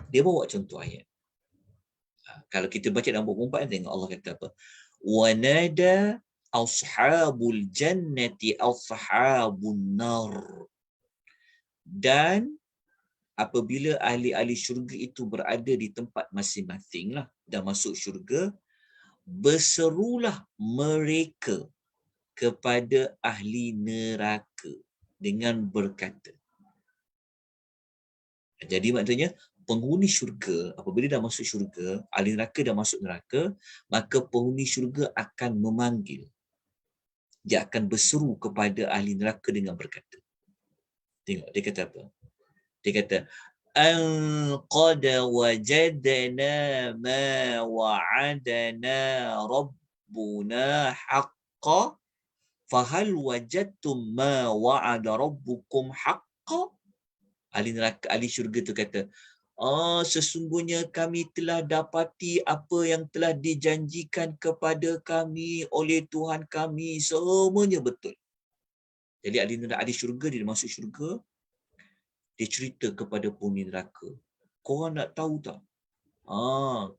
Dia bawa contoh ayat. Kalau kita baca dalam buku 4, tengok Allah kata apa? وَنَادَى أَصْحَابُ الْجَنَّةِ أَصْحَابُ النَّارِ. Dan apabila ahli-ahli syurga itu berada di tempat masing-masing lah, dah masuk syurga, berserulah mereka kepada ahli neraka dengan berkata. Jadi maksudnya penghuni syurga, apabila dah masuk syurga, ahli neraka dah masuk neraka, maka penghuni syurga akan memanggil. Dia akan berseru kepada ahli neraka dengan berkata. Tengok, dia kata apa? Dia kata, an qad wajadna ma wa'adana rabbuna haqqan fahal wajadtum ma wa'ada rabbukum haqqan. Ahli neraka, ahli syurga tu kata, sesungguhnya kami telah dapati apa yang telah dijanjikan kepada kami oleh Tuhan kami, semuanya betul. Jadi ahli syurga, dia masuk syurga, dia cerita kepada penghuni neraka, korang nak tahu tak?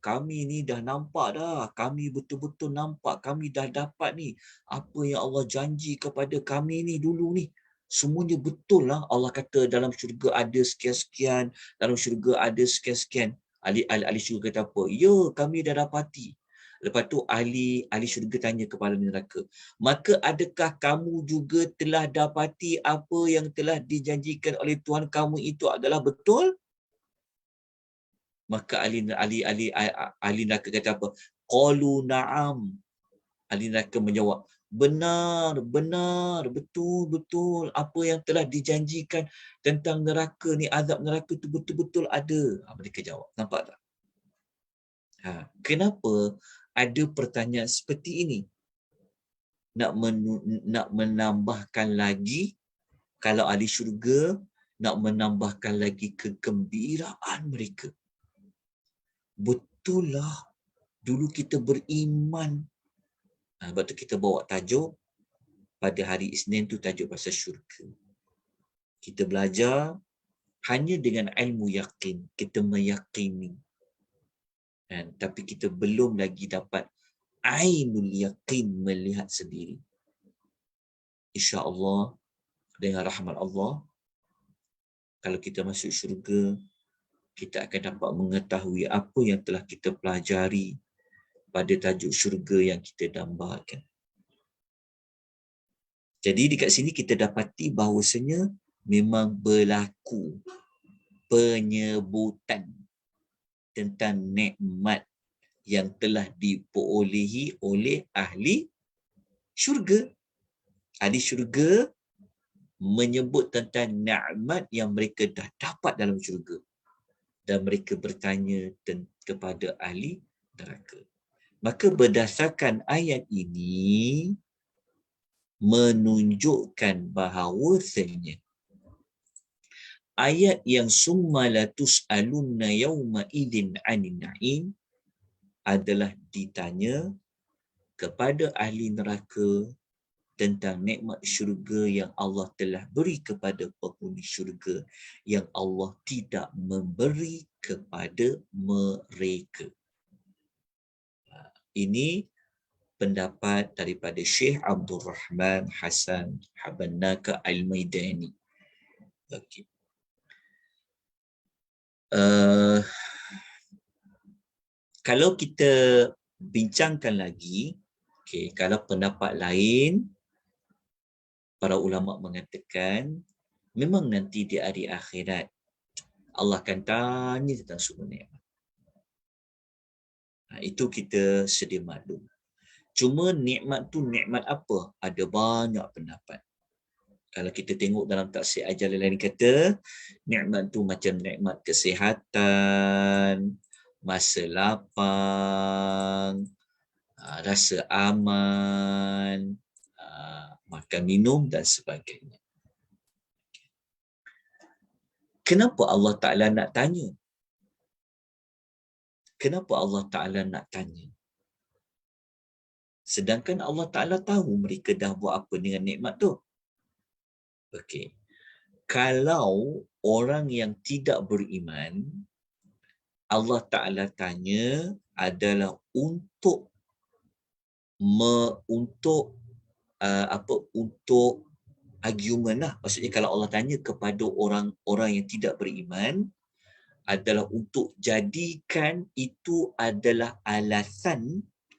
Kami ni dah nampak dah, kami betul-betul nampak, kami dah dapat ni apa yang Allah janji kepada kami ni dulu ni. Semuanya betul lah. Allah kata dalam syurga ada sekian-sekian, dalam syurga ada sekian-sekian. Ahli syurga kata apa? Ya, kami dah dapati. Lepas tu ahli syurga tanya kepada neraka, maka adakah kamu juga telah dapati apa yang telah dijanjikan oleh Tuhan kamu itu adalah betul? Maka ahli neraka kata apa? Qalu na'am. Ahli neraka menjawab, benar, betul. Apa yang telah dijanjikan tentang neraka ni, azab neraka tu betul-betul ada. Mereka jawab. Nampak tak? Kenapa ada pertanyaan seperti ini? Nak menambahkan lagi, kalau ahli syurga, nak menambahkan lagi kegembiraan mereka. Betul lah, dulu kita beriman. Sebab tu kita bawa tajuk pada hari Isnin tu, tajuk pasal syurga. Kita belajar hanya dengan ilmu yakin, kita meyakini. Tapi kita belum lagi dapat ainul yakin, melihat sendiri. InsyaAllah, dengan rahmat Allah, kalau kita masuk syurga, kita akan dapat mengetahui apa yang telah kita pelajari pada tajuk syurga yang kita dambakan. Jadi dekat sini kita dapati bahawasanya memang berlaku penyebutan tentang nikmat yang telah diperolehi oleh ahli syurga. Ahli syurga menyebut tentang nikmat yang mereka dah dapat dalam syurga. Dan mereka bertanya kepada ahli neraka. Maka berdasarkan ayat ini menunjukkan bahawasanya ayat yang summa la tus'alunna yawma idzin 'anil na'im adalah ditanya kepada ahli neraka tentang nikmat syurga yang Allah telah beri kepada penghuni syurga yang Allah tidak memberi kepada mereka. Ini pendapat daripada Syekh Abdul Rahman Hassan Habanaka Al-Maidani. Okay. Kalau kita bincangkan lagi, kalau pendapat lain, para ulama mengatakan memang nanti di hari akhirat Allah akan tanya tentang semua nikmat. Itu kita sedia maklum. Cuma nikmat tu nikmat apa? Ada banyak pendapat. Kalau kita tengok dalam tafsir Al-Jalalain kata, nikmat tu macam nikmat kesihatan, masa lapang, rasa aman, makan minum dan sebagainya. Kenapa Allah Ta'ala nak tanya? Kenapa Allah Ta'ala nak tanya? Sedangkan Allah Ta'ala tahu mereka dah buat apa dengan nikmat tu. Okey. Kalau orang yang tidak beriman, Allah Ta'ala tanya adalah untuk untuk argument lah. Maksudnya kalau Allah tanya kepada orang-orang yang tidak beriman, adalah untuk jadikan itu adalah alasan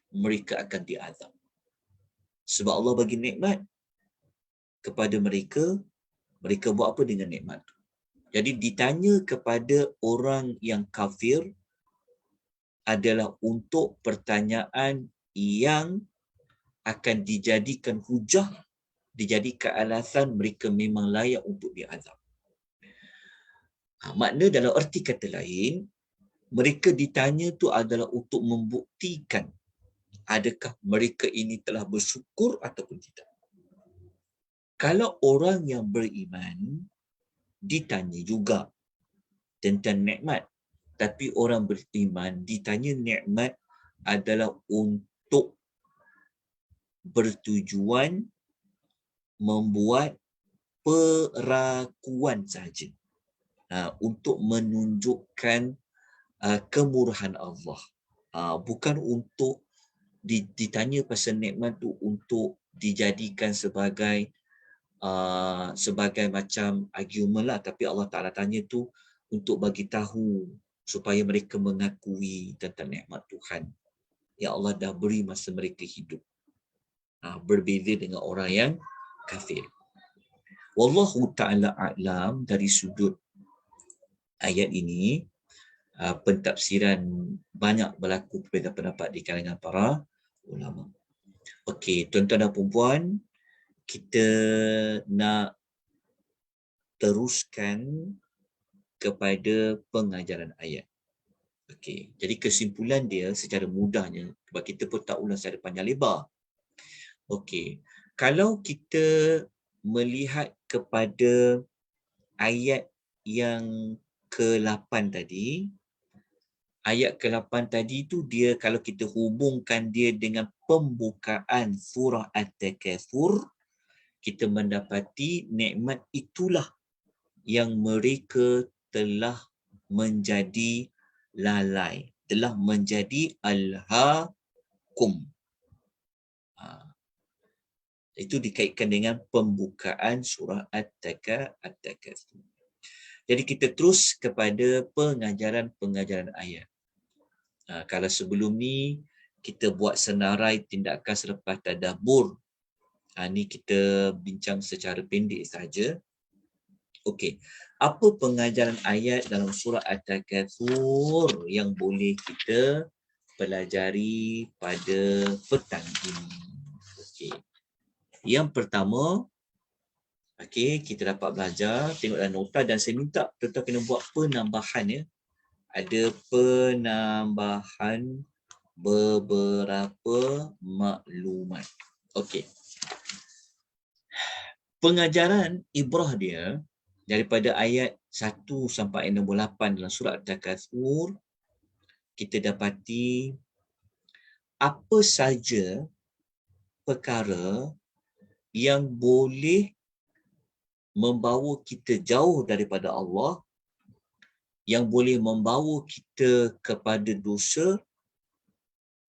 mereka akan diazab. Sebab Allah bagi nikmat kepada mereka, mereka buat apa dengan nikmat tu? Jadi ditanya kepada orang yang kafir adalah untuk pertanyaan yang akan dijadikan hujah, dijadikan alasan mereka memang layak untuk diazab. Makna dalam erti kata lain, mereka ditanya tu adalah untuk membuktikan adakah mereka ini telah bersyukur ataupun tidak. Kalau orang yang beriman ditanya juga tentang nikmat, tapi orang beriman ditanya nikmat adalah untuk bertujuan membuat perakuan sahaja, untuk menunjukkan kemurahan Allah, bukan untuk ditanya pasal nikmat tu untuk dijadikan sebagai macam argument lah, tapi Allah Ta'ala tanya tu untuk bagi tahu supaya mereka mengakui tentang nikmat Tuhan yang Allah dah beri masa mereka hidup. Berbeza dengan orang yang kafir. Wallahu Ta'ala a'lam. Dari sudut ayat ini, pentafsiran banyak berlaku perbezaan pendapat di kalangan para ulama. Okey, tuan-tuan dan puan-puan, kita nak teruskan kepada pengajaran ayat. Okey, jadi kesimpulan dia secara mudahnya, sebab kita pun tak ulang secara panjang lebar. Okey, kalau kita melihat kepada ayat yang ke-8 tadi, ayat ke-8 tadi tu dia, kalau kita hubungkan dia dengan pembukaan surah At-Takatsur, kita mendapati nikmat itulah yang mereka telah menjadi lalai, telah menjadi alhaakum. Itu dikaitkan dengan pembukaan surah At-Takatsur. Jadi kita terus kepada pengajaran ayat. Kalau sebelum ni kita buat senarai tindakan selepas tadabbur, ni kita bincang secara pendek saja. Okey, apa pengajaran ayat dalam surah At-Takatsur yang boleh kita pelajari pada petang ini? Okey, yang pertama, kita dapat belajar, tengok dalam nota, dan saya minta tuan-tuan kena buat penambahan ya. Ada penambahan beberapa maklumat. Okey. Pengajaran ibrah dia daripada ayat 1 sampai ayat nombor 8 dalam surah At-Takatsur, kita dapati apa saja perkara yang boleh membawa kita jauh daripada Allah, yang boleh membawa kita kepada dosa,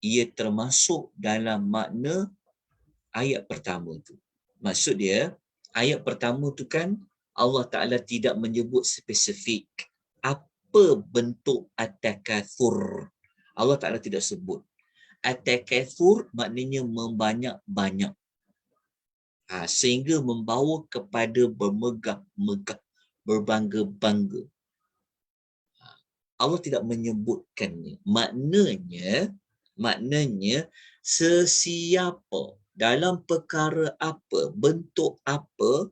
ia termasuk dalam makna ayat pertama tu. Maksud dia, ayat pertama tu kan Allah Ta'ala tidak menyebut spesifik apa bentuk At-Takatsur. Allah Ta'ala tidak sebut. At-Takatsur maknanya membanyak-banyak. Sehingga membawa kepada bermegah-megah, berbangga-bangga. Allah tidak menyebutkannya. Maknanya Maknanya sesiapa dalam perkara apa, bentuk apa,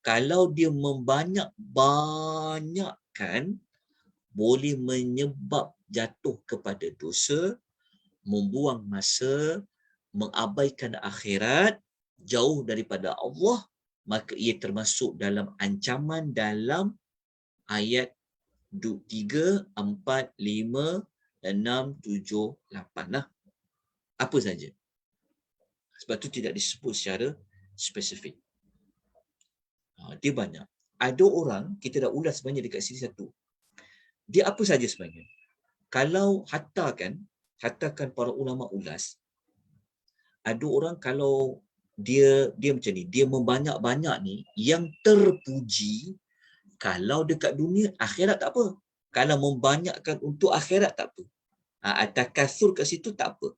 kalau dia membanyak-banyakkan boleh menyebab jatuh kepada dosa, membuang masa, mengabaikan akhirat, jauh daripada Allah, maka ia termasuk dalam ancaman dalam ayat 3, 4, 5, 6, 7, 8 lah. Apa saja. Sebab tu tidak disebut secara spesifik. Dia banyak. Ada orang, kita dah ulas sebenarnya dekat sini satu. Dia apa saja sebenarnya. Kalau hatakan para ulama ulas, ada orang kalau dia macam ni, dia membanyak-banyak ni, yang terpuji, kalau dekat dunia, akhirat tak apa. Kalau membanyakkan untuk akhirat tak apa. At-takatsur kat situ tak apa.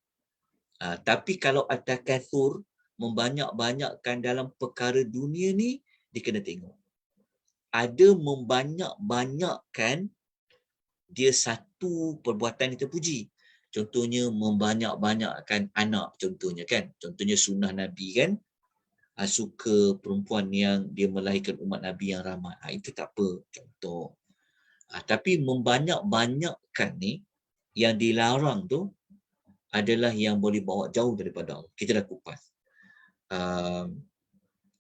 Tapi kalau at-takatsur, membanyak-banyakkan dalam perkara dunia ni, dia kena tengok. Ada membanyak-banyakkan dia satu perbuatan yang terpuji. Contohnya membanyak-banyakkan anak, contohnya kan. Contohnya sunnah Nabi kan. Suka perempuan yang dia melahirkan umat Nabi yang ramai. Itu tak apa, contoh. Tapi membanyak-banyakkan ni, yang dilarang tu adalah yang boleh bawa jauh daripada Allah. Kita dah kupas.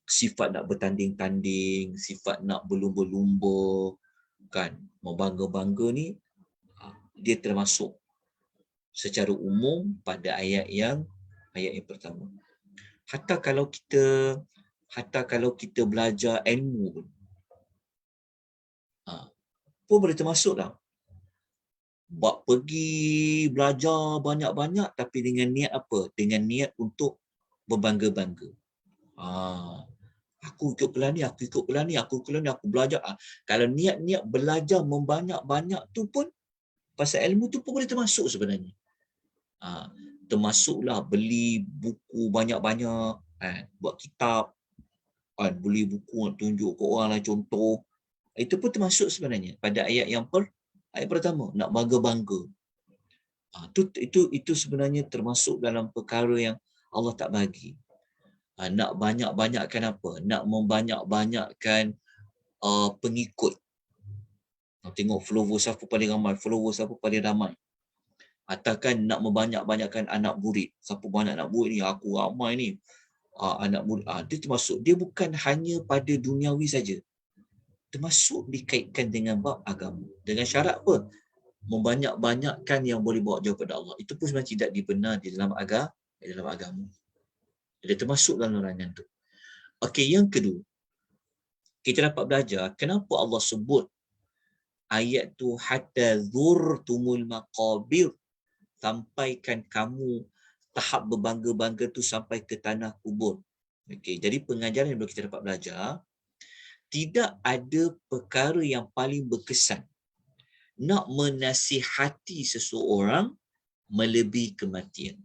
Sifat nak bertanding-tanding, sifat nak berlumba-lumba, kan, membangga-bangga ni, dia termasuk secara umum pada ayat yang pertama. Hatta kalau kita belajar ilmu pun boleh termasuk lah. Buat pergi belajar banyak-banyak tapi dengan niat apa? Dengan niat untuk berbangga-bangga. Aku ikut kelas ni, aku ikut kelas ni, aku belajar. Kalau niat-niat belajar membanyak-banyak tu pun, pasal ilmu tu pun boleh termasuk sebenarnya. Termasuklah beli buku banyak-banyak, buat kitab, beli buku nak tunjuk ke orang lah contoh. Itu pun termasuk sebenarnya pada ayat yang ayat pertama, nak bangga-bangga. Itu sebenarnya termasuk dalam perkara yang Allah tak bagi. Nak banyak-banyakkan apa? Nak membanyak-banyakkan pengikut. Tengok follower siapa paling ramai. Ataukah nak membanyak-banyakkan anak murid. Siapa banyak anak murid ni, aku ramai ni. Anak murid. Dia termasuk. Dia bukan hanya pada duniawi saja. Termasuk dikaitkan dengan bab agama. Dengan syarat apa? Membanyak-banyakkan yang boleh bawa jauh pada Allah. Itu pun sebenarnya tidak dibenar di dalam agama. Dia termasuk dalam larangan tu. Okey, yang kedua, kita dapat belajar kenapa Allah sebut ayat tu hatta zurtumul maqabir, sampaikan kamu tahap berbangga-bangga tu sampai ke tanah kubur. Okey, jadi pengajaran yang kita dapat belajar, tidak ada perkara yang paling berkesan nak menasihati seseorang melebihi kematian.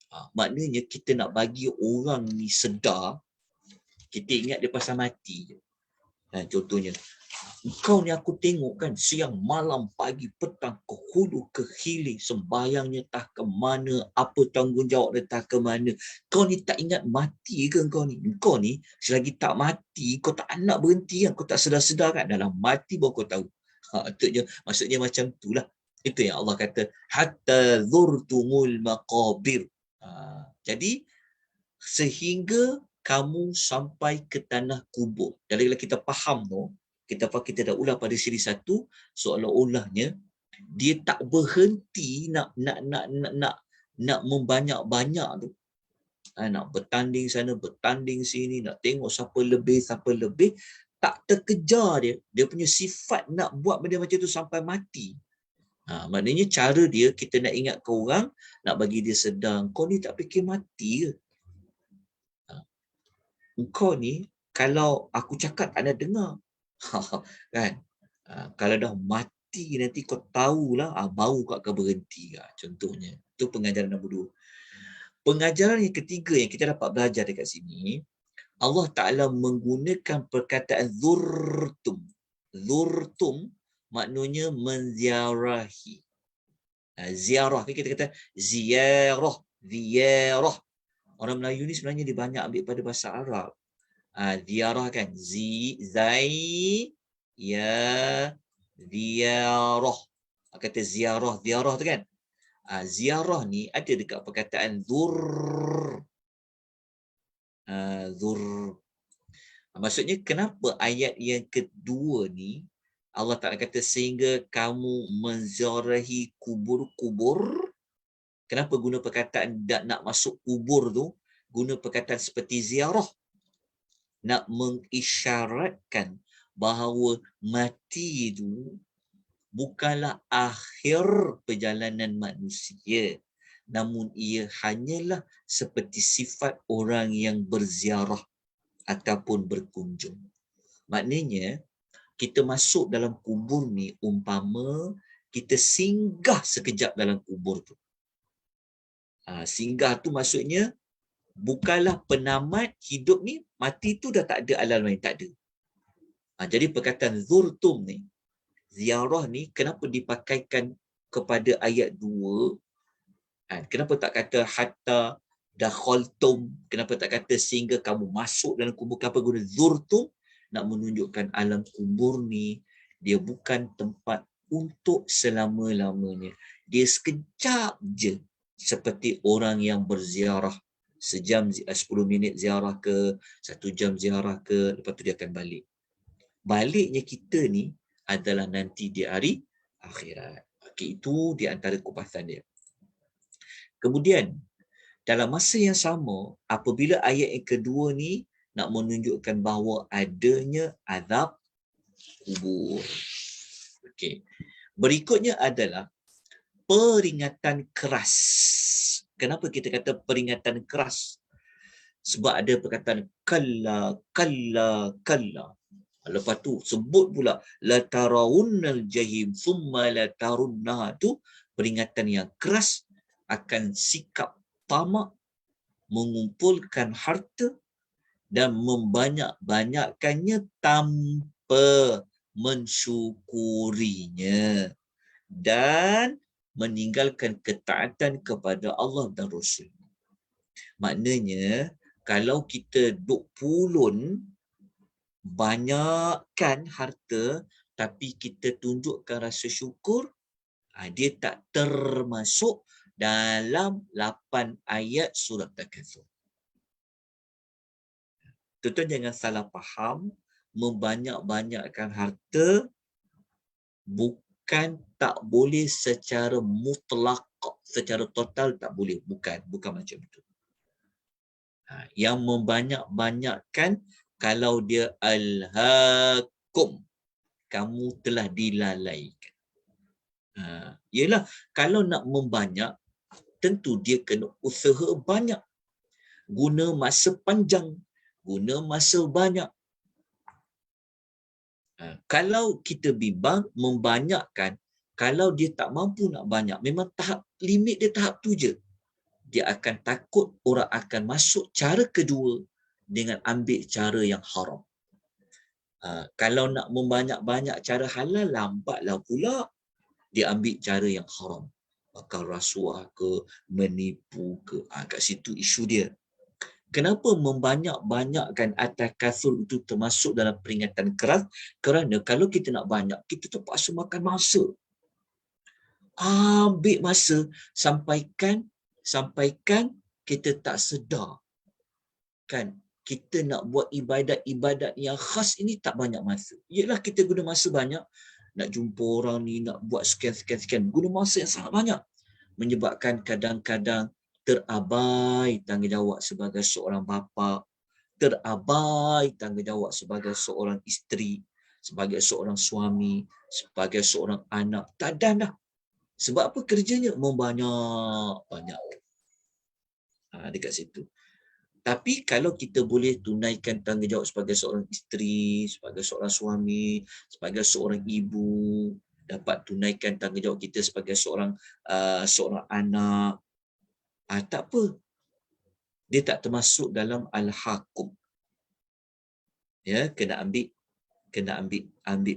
Maknanya kita nak bagi orang ni sedar, kita ingat dia pasal mati je. Contohnya, kau ni aku tengok kan, siang, malam, pagi, petang, ke hulu, ke hilir, sembayangnya tak ke mana, apa tanggungjawab dia tak ke mana. Kau ni tak ingat mati ke kau ni? Kau ni, selagi tak mati, kau tak nak berhenti kan? Kau tak sedar-sedar kan? Dalam mati baru kau tahu. Maksudnya macam itulah. Itu yang Allah kata, hatta zurtumul maqabir. Jadi, sehingga kamu sampai ke tanah kubur. Jadi kalau kita faham tu, kita dah ulang pada siri 1, seolah-olahnya dia tak berhenti nak membanyak-banyak tu. Nak bertanding sana, bertanding sini, nak tengok siapa lebih, tak terkejar dia. Dia punya sifat nak buat benda macam tu sampai mati. Maknanya cara dia, kita nak ingatkan orang, nak bagi dia sedar, kau ni tak fikir mati ke? Kau ni, kalau aku cakap tak nak dengar. Kan? Kalau dah mati nanti kau tahulah, baru kau akan berhenti. Contohnya. Itu pengajaran nombor 2. Pengajaran yang ketiga yang kita dapat belajar dekat sini, Allah Ta'ala menggunakan perkataan zurtum. Zurtum maknanya menziarahi. Ziarah, kita kata ziarah, ziarah. Orang Melayu ni sebenarnya dia banyak ambil pada bahasa Arab. Ziarah kan, zai, ya, ziarah. Kata ziarah, ziarah tu kan. Ziarah ni ada dekat perkataan zur. Zur. Maksudnya kenapa ayat yang kedua ni Allah Ta'ala kata sehingga kamu menziarahi kubur-kubur. Kenapa guna perkataan nak masuk kubur tu? Guna perkataan seperti ziarah. Nak mengisyaratkan bahawa mati itu bukanlah akhir perjalanan manusia. Namun ia hanyalah seperti sifat orang yang berziarah ataupun berkunjung. Maknanya, kita masuk dalam kubur ni umpama kita singgah sekejap dalam kubur tu. Singgah tu maksudnya bukanlah penamat hidup ni, mati tu dah tak ada alam lain, tak ada. Jadi perkataan zurtum ni, ziarah ni kenapa dipakaikan kepada ayat 2? Kenapa tak kata hatta dakhaltum? Kenapa tak kata sehingga kamu masuk dalam kubur? Kenapa guna zurtum? Nak menunjukkan alam kubur ni dia bukan tempat untuk selama-lamanya. Dia sekejap je, seperti orang yang berziarah. Sejam, 10 minit ziarah ke, 1 jam ziarah ke, lepas tu dia akan balik. Baliknya kita ni adalah nanti di hari akhirat. Okay, itu di antara kupasan dia. Kemudian, dalam masa yang sama, apabila ayat yang kedua ni nak menunjukkan bahawa adanya azab kubur. Okey. Berikutnya adalah peringatan keras. Kenapa kita kata peringatan keras? Sebab ada perkataan kalla, kalla, kalla. Lepas tu sebut pula la tarawunnal jahim thumma la tarunna, tu peringatan yang keras akan sikap tamak, mengumpulkan harta dan membanyak-banyakkannya tanpa mensyukurinya dan meninggalkan ketaatan kepada Allah dan Rasul. Maknanya kalau kita duk pulun banyakkan harta tapi kita tunjukkan rasa syukur, dia tak termasuk dalam 8 ayat surah Takatsur. Tuan-tuan jangan salah faham, membanyak-banyakkan harta bukan tak boleh secara mutlak, secara total tak boleh. Bukan macam itu. Yang membanyak-banyakkan kalau dia alhaakum, kamu telah dilalaikan. Ialah kalau nak membanyak, tentu dia kena usaha banyak. Guna masa panjang, guna masa banyak. Kalau kita bimbang membanyakkan, kalau dia tak mampu nak banyak, memang tahap limit dia tahap tu je. Dia akan takut orang akan masuk cara kedua dengan ambil cara yang haram. Kalau nak membanyak-banyak cara halal, lambatlah pula dia ambil cara yang haram. Bakal rasuah ke, menipu ke. Kat situ isu dia. Kenapa membanyak-banyakkan at-takatsur itu termasuk dalam peringatan keras? Kerana kalau kita nak banyak, kita terpaksa makan masa. Ambil masa sampaikan kita tak sedar. Kan? Kita nak buat ibadat-ibadat yang khas ini tak banyak masa. Ialah kita guna masa banyak, nak jumpa orang ni, nak buat sekian. Guna masa yang sangat banyak. Menyebabkan kadang-kadang terabai tanggungjawab sebagai seorang bapa, terabai tanggungjawab sebagai seorang isteri, sebagai seorang suami, sebagai seorang anak. Tak dan dah. Sebab apa kerjanya? Membanyak-banyak. Dekat situ. Tapi kalau kita boleh tunaikan tanggungjawab sebagai seorang isteri, sebagai seorang suami, sebagai seorang ibu, dapat tunaikan tanggungjawab kita sebagai seorang anak, tak apa. Dia tak termasuk dalam al-hakum. Ya, kena ambil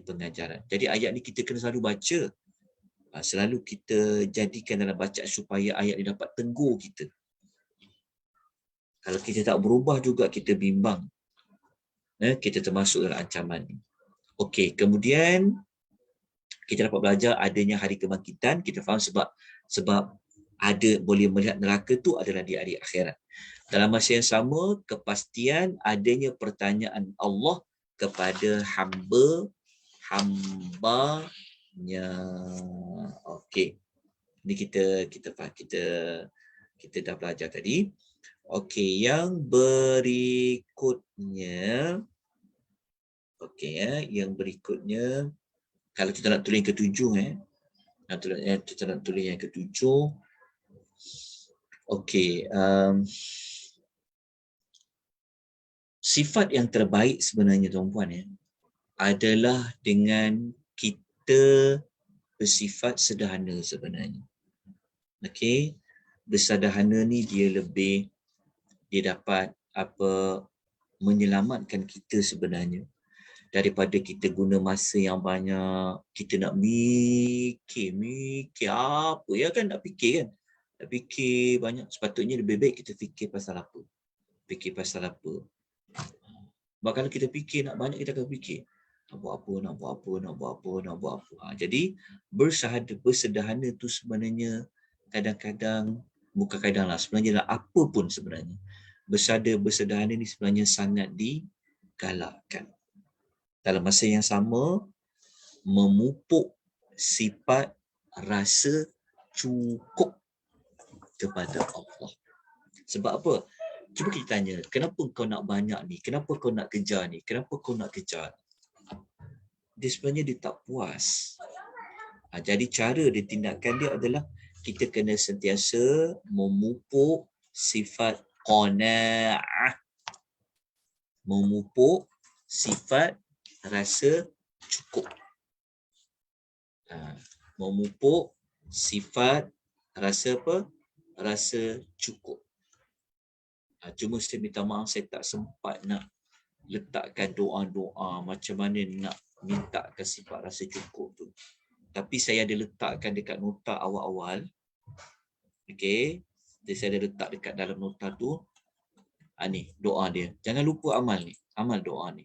pengajaran. Jadi ayat ni kita kena selalu baca. Selalu kita jadikan dalam bacaan supaya ayat ini dapat tegur kita. Kalau kita tak berubah juga, kita bimbang. Kita termasuk dalam ancaman ni. Okey, kemudian kita dapat belajar adanya hari kebangkitan. Kita faham sebab ada boleh melihat neraka tu adalah di hari akhirat. Dalam masa yang sama, kepastian adanya pertanyaan Allah kepada hambanya. Okey. Ini kita dah belajar tadi. Okey, yang berikutnya kalau kita nak tulis yang ketujuh kita nak tulis yang ketujuh. Okey, sifat yang terbaik sebenarnya tuan-puan adalah dengan kita bersifat sederhana sebenarnya. Okey, bersederhana ni dia dapat menyelamatkan kita sebenarnya daripada kita guna masa yang banyak, kita nak mikir apa nak fikir nak fikir banyak. Sepatutnya lebih baik kita fikir pasal apa. Sebab kalau kita fikir nak banyak, kita akan fikir nak buat apa. Jadi bersederhana tu sebenarnya kadang-kadang, bukan kadang lah, sebenarnya apa pun sebenarnya. Bersederhana ni sebenarnya sangat digalakkan. Dalam masa yang sama, memupuk sifat rasa cukup kepada Allah. Sebab apa? Cuba kita tanya, kenapa kau nak banyak ni? Kenapa kau nak kejar ni? Kenapa kau nak kejar? Dia sebenarnya dia tak puas. Jadi cara dia, tindakan dia adalah kita kena sentiasa memupuk sifat qanaah. Memupuk sifat rasa cukup. Memupuk sifat rasa apa? Rasa cukup. Cuma saya minta maaf, saya tak sempat nak letakkan doa-doa macam mana nak mintakan sifat rasa cukup tu. Tapi saya ada letakkan dekat nota awal-awal. Okey. Jadi saya ada letak dekat dalam nota tu. Ni doa dia. Jangan lupa amal ni. Amal doa ni.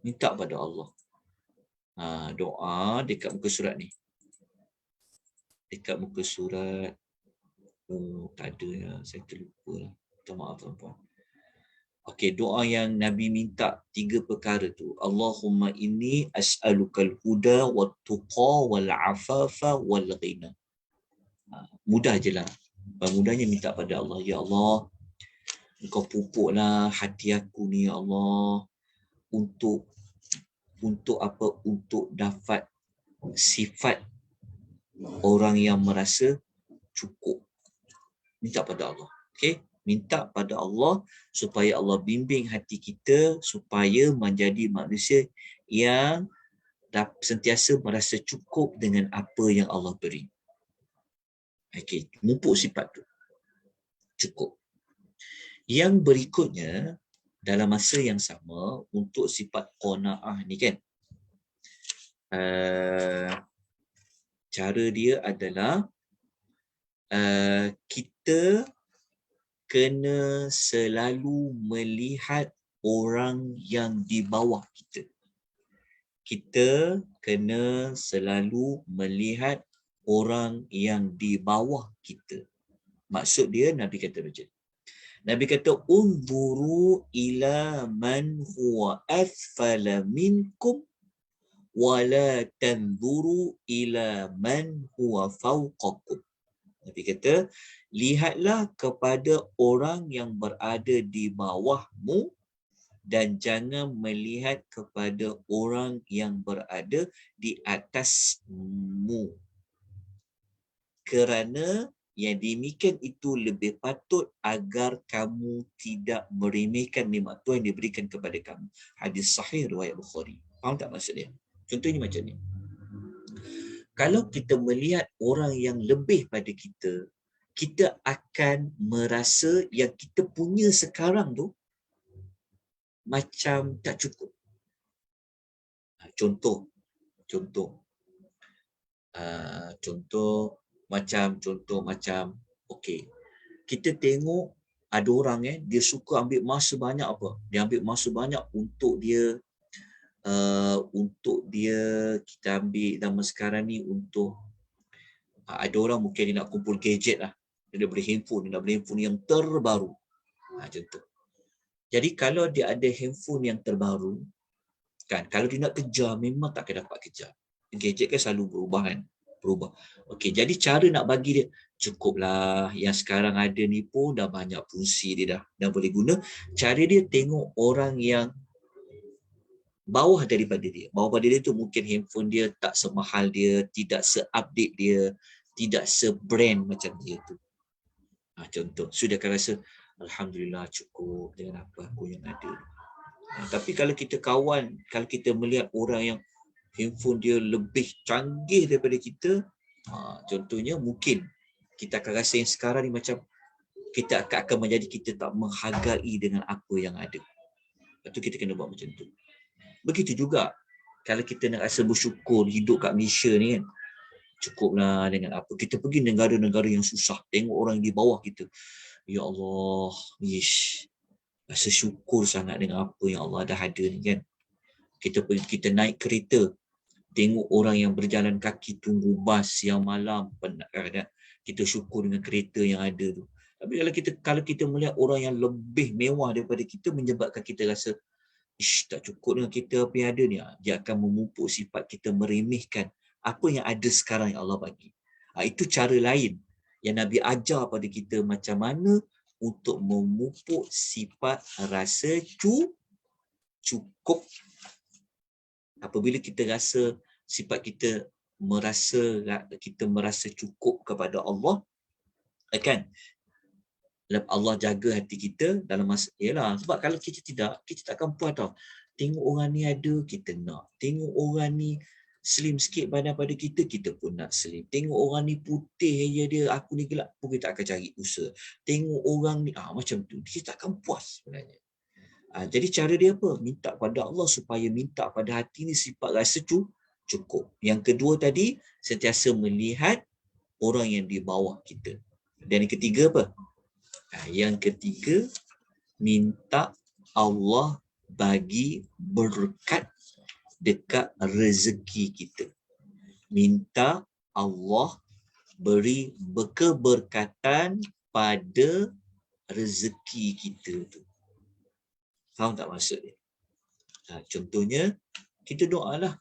Minta pada Allah. Doa dekat muka surat ni. Dekat muka surat. Tak ada ya. Saya terlupa lah. Minta maaf tuan-tuan. Okey, doa yang Nabi minta 3 perkara tu. Allahumma inni as'alukal huda wat tuqa wal afafa wal ghina. Mudah je lah. Mudahnya minta pada Allah. Ya Allah, Engkau pupuklah hati aku ni, ya Allah, untuk apa? Untuk dapat sifat orang yang merasa cukup. Minta pada Allah. Okey? Minta pada Allah supaya Allah bimbing hati kita supaya menjadi manusia yang sentiasa merasa cukup dengan apa yang Allah beri. Okey, mupuk sifat tu. Cukup. Yang berikutnya, dalam masa yang sama, untuk sifat qanaah ni kan, cara dia adalah kita kena selalu melihat orang yang di bawah kita. Kita kena selalu melihat orang yang di bawah kita. Maksud dia, Nabi kata macam ni. Nabi kata, unzuru ila man huwa athfala minkum wala tanzuru ila man huwa fawqakum. Nabi kata, lihatlah kepada orang yang berada di bawahmu dan jangan melihat kepada orang yang berada di atasmu. Kerana yang demikian itu lebih patut agar kamu tidak meremehkan nikmat Tuhan yang diberikan kepada kamu. Hadis sahih riwayat Bukhari. Faham tak maksud dia? Contohnya macam ni. Kalau kita melihat orang yang lebih pada kita, kita akan merasa yang kita punya sekarang tu macam tak cukup. Contoh. Contoh macam okey, kita tengok ada orang dia suka ambil masa banyak apa? Dia ambil masa banyak untuk dia kita ambil zaman sekarang ni untuk ada orang mungkin dia nak kumpul gadget lah. Dia nak beli handphone yang terbaru. Contoh. Jadi kalau dia ada handphone yang terbaru, kan, kalau dia nak kejar memang tak akan dapat kejar. Gadget kan selalu berubah. Okey, jadi cara nak bagi dia, cukuplah yang sekarang ada ni pun dah banyak fungsi dia dah boleh guna. Cara dia tengok orang yang bawah daripada dia. Bawah pada dia tu mungkin handphone dia tak semahal dia, tidak se-update dia, tidak se-brand macam dia tu. Contoh, sudah akan rasa alhamdulillah cukup dengan apa aku yang ada. Tapi kalau kita melihat orang yang handphone dia lebih canggih daripada kita, contohnya mungkin kita akan rasa yang sekarang ni macam kita akan menjadi kita tak menghargai dengan apa yang ada. Lepas tu kita kena buat macam tu. Begitu juga kalau kita nak rasa bersyukur hidup kat Malaysia ni kan, cukuplah dengan apa. Kita pergi negara-negara yang susah, tengok orang di bawah kita. Ya Allah, rasa syukur sangat dengan apa yang Allah dah ada ni kan. Kita naik kereta, tengok orang yang berjalan kaki tunggu bas siang malam, penat kan. Kita syukur dengan kereta yang ada tu. Tapi kalau kita melihat orang yang lebih mewah daripada kita, menyebabkan kita rasa tak cukup dengan kita apa yang ada ni, dia akan memupuk sifat kita meremehkan apa yang ada sekarang yang Allah bagi. Itu cara lain yang Nabi ajar pada kita macam mana untuk memupuk sifat rasa cukup. Apabila kita rasa sifat kita merasa cukup kepada Allah, kan? Allah jaga hati kita dalam masa sebab kalau kita tak akan puas tau. Tengok orang ni ada, kita nak. Tengok orang ni slim sikit badan pada kita pun nak slim. Tengok orang ni putih je dia, aku ni gelap pun kita akan cari usaha. Tengok orang ni macam tu, kita tak akan puas sebenarnya. Jadi cara dia apa? Minta pada Allah supaya minta pada hati ni sifat rasa cukup. Yang kedua tadi, sentiasa melihat orang yang di bawah kita. Dan yang ketiga apa? Yang ketiga, minta Allah bagi berkat dekat rezeki kita. Minta Allah beri keberkatan pada rezeki kita tu. Faham tak maksud dia? Contohnya, kita doalah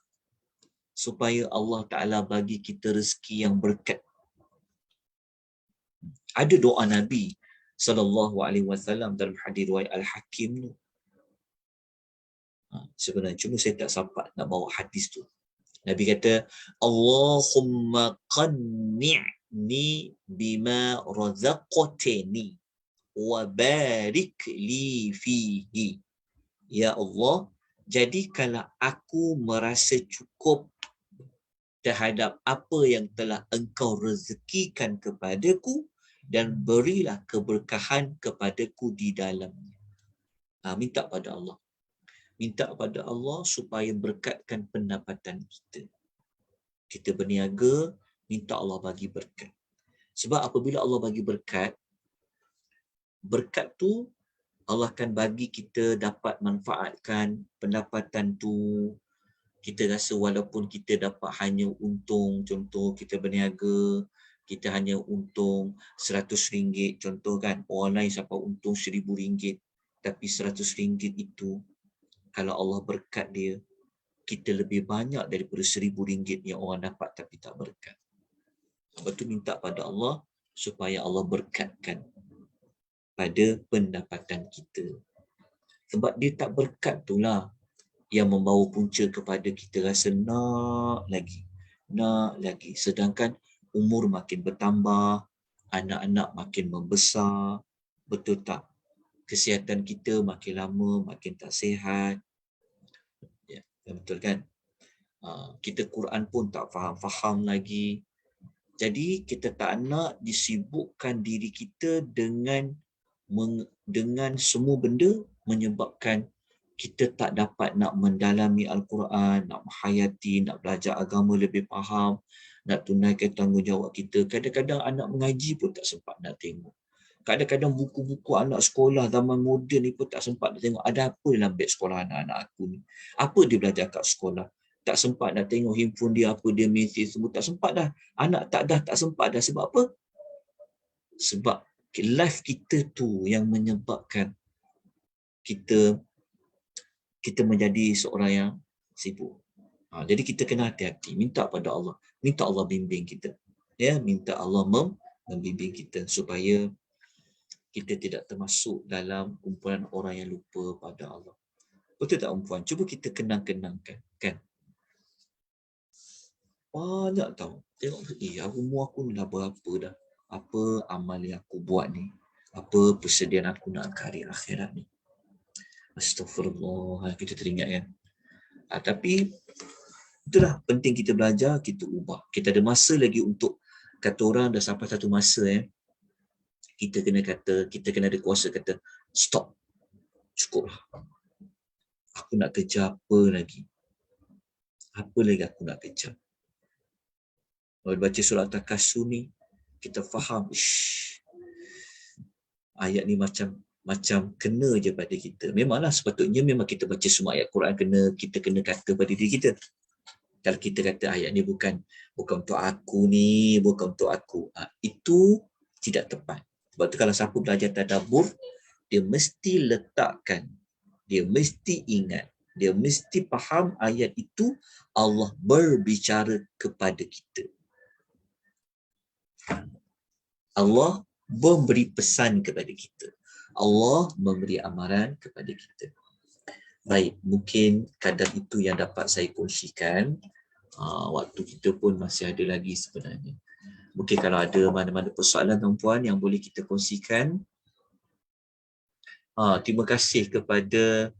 supaya Allah Ta'ala bagi kita rezeki yang berkat. Ada doa Nabi SAW dalam hadis riwayat Al-Hakim tu. Sebenarnya cuma saya tak sempat nak bawa hadis tu. Nabi kata, Allahumma qanni'ni bima razaqtani wa barik li fihi. Ya Allah, jadikanlah aku merasa cukup terhadap apa yang telah Engkau rezekikan kepadaku dan berilah keberkahan kepadaku di dalamnya. Minta pada Allah. Minta pada Allah supaya berkatkan pendapatan kita. Kita berniaga, minta Allah bagi berkat. Sebab apabila Allah bagi berkat tu Allah akan bagi kita dapat manfaatkan pendapatan tu. Kita rasa walaupun kita dapat hanya untung, contoh kita berniaga, kita hanya untung RM100, contoh kan, orang lain sampai untung RM1,000, tapi RM100 itu, kalau Allah berkat dia, kita lebih banyak daripada RM1,000 yang orang dapat tapi tak berkat. Sebab tu minta pada Allah supaya Allah berkatkan pada pendapatan kita. Sebab dia tak berkat itulah yang membawa punca kepada kita rasa nak lagi. Sedangkan umur makin bertambah, anak-anak makin membesar, betul tak? Kesihatan kita makin lama makin tak sihat. Ya, betul kan? Kita Quran pun tak faham lagi. Jadi kita tak nak disibukkan diri kita dengan semua benda menyebabkan kita tak dapat nak mendalami Al-Quran, nak menghayati, nak belajar agama lebih faham. nak tunaikan tanggungjawab kita. Kadang-kadang anak mengaji pun tak sempat nak tengok. Kadang-kadang buku-buku anak sekolah zaman moden ni pun tak sempat nak tengok. Ada apa dalam beg sekolah anak-anak aku ni? Apa dia belajar kat sekolah? Tak sempat nak tengok handphone dia, apa dia mesej semua. Tak sempat dah. Anak tak sempat dah. Sebab apa? Sebab life kita tu yang menyebabkan kita menjadi seorang yang sibuk. Jadi kita kena hati-hati, minta pada Allah, minta Allah bimbing kita, ya, minta Allah membimbing kita supaya kita tidak termasuk dalam kumpulan orang yang lupa pada Allah. Betul tak puan? Cuba kita kenang-kenangkan, kan? Banyak tahu. Tengok, umur aku dah berapa dah? Apa amal yang aku buat ni? Apa persediaan aku nak ke akhirat ni? Astaghfirullah, kita teringat kan. Tapi itulah penting kita belajar, kita ubah. Kita ada masa lagi untuk, kata orang dah sampai satu masa kita kena ada kuasa kata stop, cukuplah. Aku nak kerja apa lagi aku nak kerja. Kalau baca surah Al-Takasur ni, kita faham, ayat ni macam kena je pada kita. Memanglah sepatutnya memang kita baca semua ayat Quran kita kena kata pada diri kita. Kalau kita kata ayat ni bukan untuk aku ni, bukan untuk aku, itu tidak tepat. Sebab tu kalau siapa belajar tadabbur, dia mesti letakkan, dia mesti ingat, dia mesti faham ayat itu Allah berbicara kepada kita. Allah memberi pesan kepada kita. Allah memberi amaran kepada kita. Baik, mungkin kadar itu yang dapat saya kongsikan. Waktu kita pun masih ada lagi sebenarnya. Mungkin kalau ada mana-mana persoalan tuan-puan yang boleh kita kongsikan. Terima kasih kepada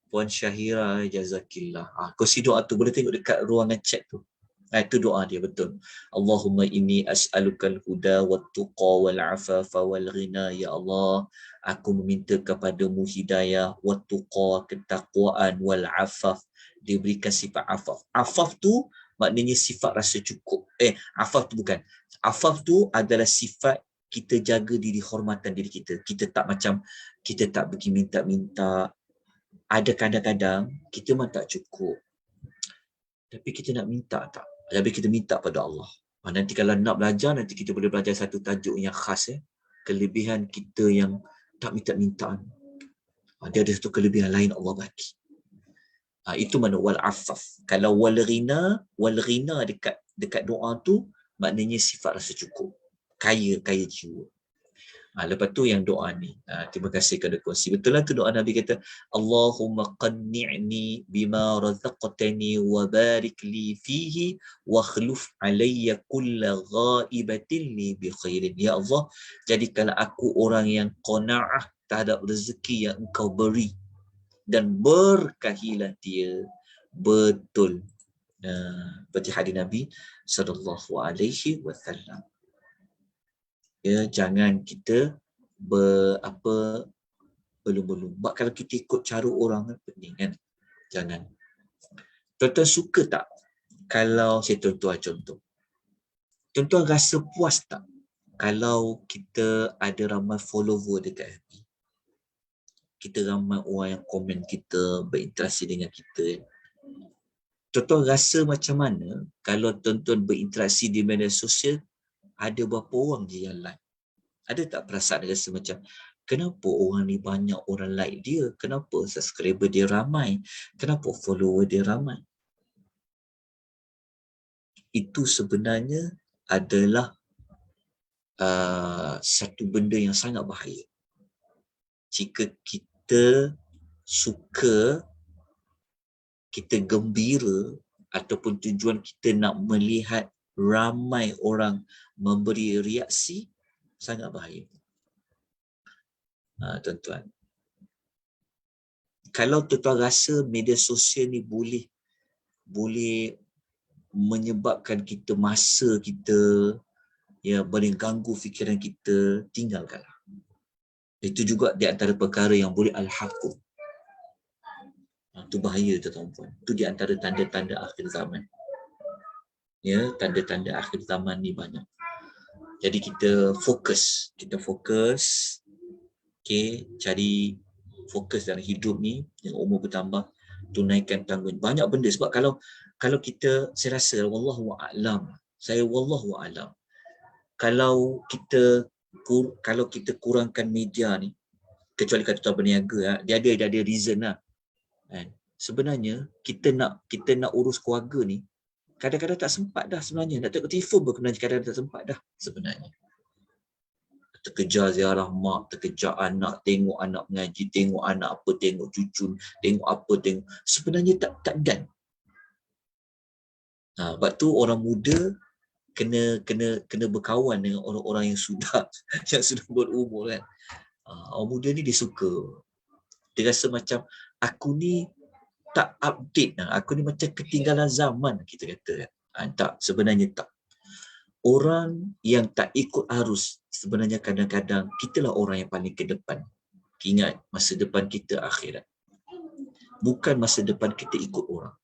Puan Syahira, jazakillah. Kongsi doa tu boleh tengok dekat ruangan chat tu. Itu doa dia, betul. Allahumma inni as'alukal huda wat tuqa wal afafa wal ghina. Ya Allah, aku meminta kepadamu hidayah, wat tuqa, ketakwaan, wal afaf, diberikan sifat afaf. Afaf tu maknanya sifat rasa cukup. Afaf tu bukan. Afaf tu adalah sifat kita jaga diri, hormatan diri kita. Kita tak pergi minta-minta. Ada kadang-kadang kita memang tak cukup, tapi kita nak minta tak? Tapi kita minta pada Allah. Nanti kalau nak belajar, nanti kita boleh belajar satu tajuk yang khas. Kelebihan kita yang tak minta-mintaan. Dia ada satu kelebihan lain Allah bagi. Itu mana wal afaf. Kalau wal ghina dekat doa tu maknanya sifat rasa cukup. Kaya jiwa. Lepas tu yang doa ni. Terima kasih kerana kongsi. Betul lah tu doa Nabi kata, Allahumma qanni'ni bima razaqtani wa barik li fihi wa khluf alayya kulla ghaibatin li bi khairin. Ya Allah, jadikanlah aku orang yang qanaah terhadap rezeki yang engkau beri dan berkahilah dia betul. Seperti hadis Nabi sallallahu alaihi wasallam. Ya, jangan kita belum-belum. Sebab kalau kita ikut cara orang kan pening kan. Jangan. Tuan-tuan suka tak kalau saya contoh. Tuan-tuan rasa puas tak kalau kita ada ramai follower dekat FB? Kita ramai orang yang komen kita, berinteraksi dengan kita. Tuan-tuan rasa macam mana kalau tuan-tuan berinteraksi di media sosial, ada berapa orang je yang like? Ada tak perasaan rasa macam, kenapa orang ni banyak orang like dia? Kenapa subscriber dia ramai? Kenapa follower dia ramai? Itu sebenarnya adalah satu benda yang sangat bahaya. Jika kita suka, kita gembira, ataupun tujuan kita nak melihat ramai orang memberi reaksi, sangat bahaya. Tuan-tuan, kalau tuan-tuan rasa media sosial ni boleh menyebabkan kita, masa kita boleh ganggu fikiran kita, tinggalkanlah. Itu juga di antara perkara yang boleh al-haqqu. Itu bahaya tuan-tuan. Itu di antara tanda-tanda akhir zaman. Ya, tanda-tanda akhir zaman ni banyak. Jadi kita fokus, okey, cari fokus dalam hidup ni, yang umur bertambah, tunaikan tanggungan banyak benda. Sebab kalau kita, saya rasa wallahu a'lam, kalau kita kurangkan media ni, kecuali kata berniaga, dia ada reason lah kan. Sebenarnya kita nak urus keluarga ni kadang-kadang tak sempat dah sebenarnya. Nak tengok telefon pun kadang-kadang tak sempat dah sebenarnya. Terkejar ziarah mak, terkejar anak, tengok anak mengaji, tengok anak apa, tengok cucu, tengok apa, tengok. Sebenarnya tak dan. Sebab tu orang muda kena berkawan dengan orang-orang yang sudah berumur kan. Orang muda ni dia suka. Dia rasa macam aku ni tak update, aku ni macam ketinggalan zaman, kita kata kan. Tak, sebenarnya tak. Orang yang tak ikut arus, sebenarnya kadang-kadang kitalah orang yang paling ke depan. Ingat, masa depan kita akhirat. Bukan masa depan kita ikut orang.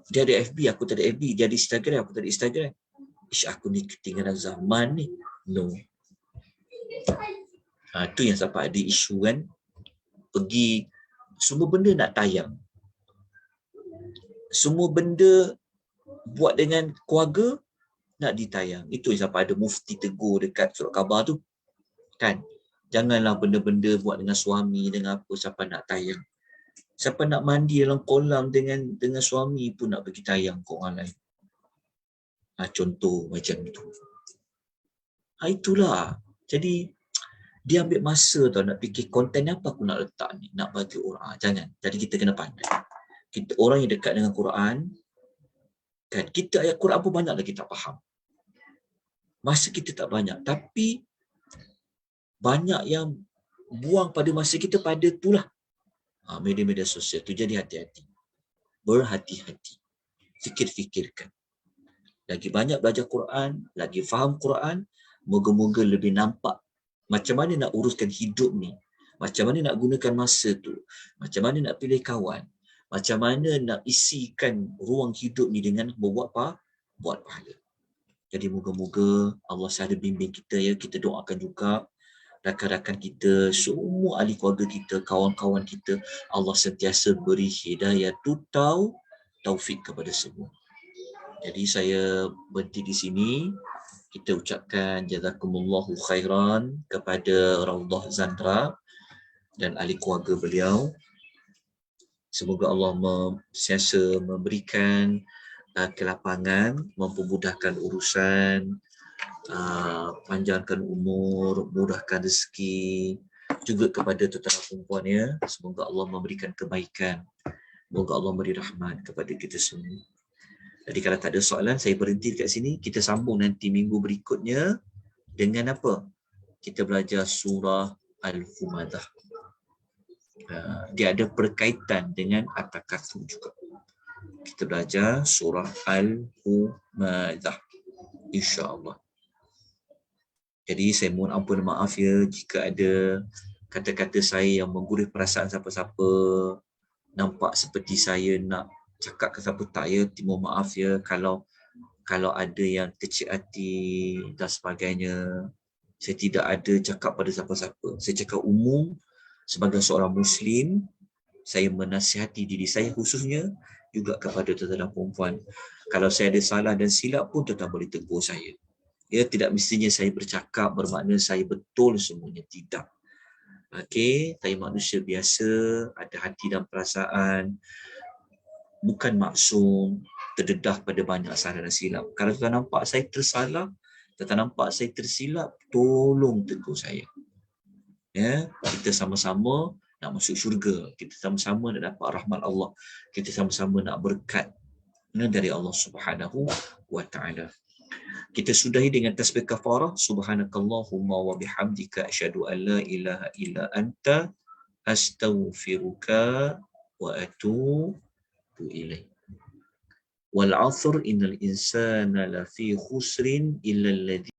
Dia ada FB, aku tak ada FB. Dia ada Instagram, aku tak ada Instagram. Aku ni ketinggalan zaman ni. No. Tu yang sampai ada isu kan. Pergi, semua benda nak tayang. Semua benda buat dengan keluarga nak ditayang. Itu yang sampai ada mufti tegur dekat surat khabar tu. Kan? Janganlah benda-benda buat dengan suami, dengan apa, siapa nak tayang. Siapa nak mandi dalam kolam dengan suami pun nak pergi tayang ke orang lain. Contoh macam tu. Itulah. Jadi, dia ambil masa tau nak fikir konten apa aku nak letak ni, nak bagi orang. Jangan. Jadi kita kena pandai. Orang yang dekat dengan Quran, kan, kita ayat Quran pun banyak lagi tak faham. Masa kita tak banyak. Tapi, banyak yang buang pada masa kita pada itulah. Media-media sosial tu. Jadi hati-hati. Berhati-hati. Fikir-fikirkan. Lagi banyak belajar Quran, lagi faham Quran, moga-moga lebih nampak macam mana nak uruskan hidup ni, macam mana nak gunakan masa tu, macam mana nak pilih kawan, macam mana nak isikan ruang hidup ni dengan buat pahala. Jadi moga-moga Allah selalu bimbing kita ya. Kita doakan juga rakan-rakan kita, semua ahli keluarga kita, kawan-kawan kita, Allah sentiasa beri hidayah taufik kepada semua. Jadi saya berhenti di sini. Kita ucapkan jazakumullahu khairan kepada Raudhah Zandra dan ahli keluarga beliau. Semoga Allah sentiasa memberikan kelapangan, mempermudahkan urusan, panjangkan umur, mudahkan rezeki, juga kepada tentera perempuan ya. Semoga Allah memberikan kebaikan. Semoga Allah memberi rahmat kepada kita semua. Jadi kalau tak ada soalan, saya berhenti dekat sini. Kita sambung nanti minggu berikutnya dengan apa? Kita belajar surah Al-Humadah. Dia ada berkaitan dengan At-Takatsur juga. Kita belajar surah Al-Humadah, insya-Allah. Jadi saya mohon ampun maaf ya jika ada kata-kata saya yang menggurui perasaan siapa-siapa, nampak seperti saya nak cakap ke siapa tak ya, mohon maaf ya kalau ada yang kecil hati dan sebagainya. Saya tidak ada cakap pada siapa-siapa. Saya cakap umum sebagai seorang Muslim, saya menasihati diri saya khususnya juga kepada tentera perempuan. Kalau saya ada salah dan silap pun tetap boleh tegur saya. Ya, tidak mestinya saya bercakap bermakna saya betul semuanya. Tidak. Okey, saya manusia biasa, ada hati dan perasaan. Bukan maksum, terdedah pada banyak salah dan silap. Kalau tuan nampak saya tersalah, tuan nampak saya tersilap, tolong tegur saya. Ya, kita sama-sama nak masuk syurga. Kita sama-sama nak dapat rahmat Allah. Kita sama-sama nak berkat dari Allah Subhanahu wa taala. Kita sudahi dengan tasbih kafarah. Subhanakallahumma wa bihamdika asyhadu an la ilaha illa anta astaghfiruka wa atubu ilaih. Wal 'asr innal insana lafi khusrin illa alladhi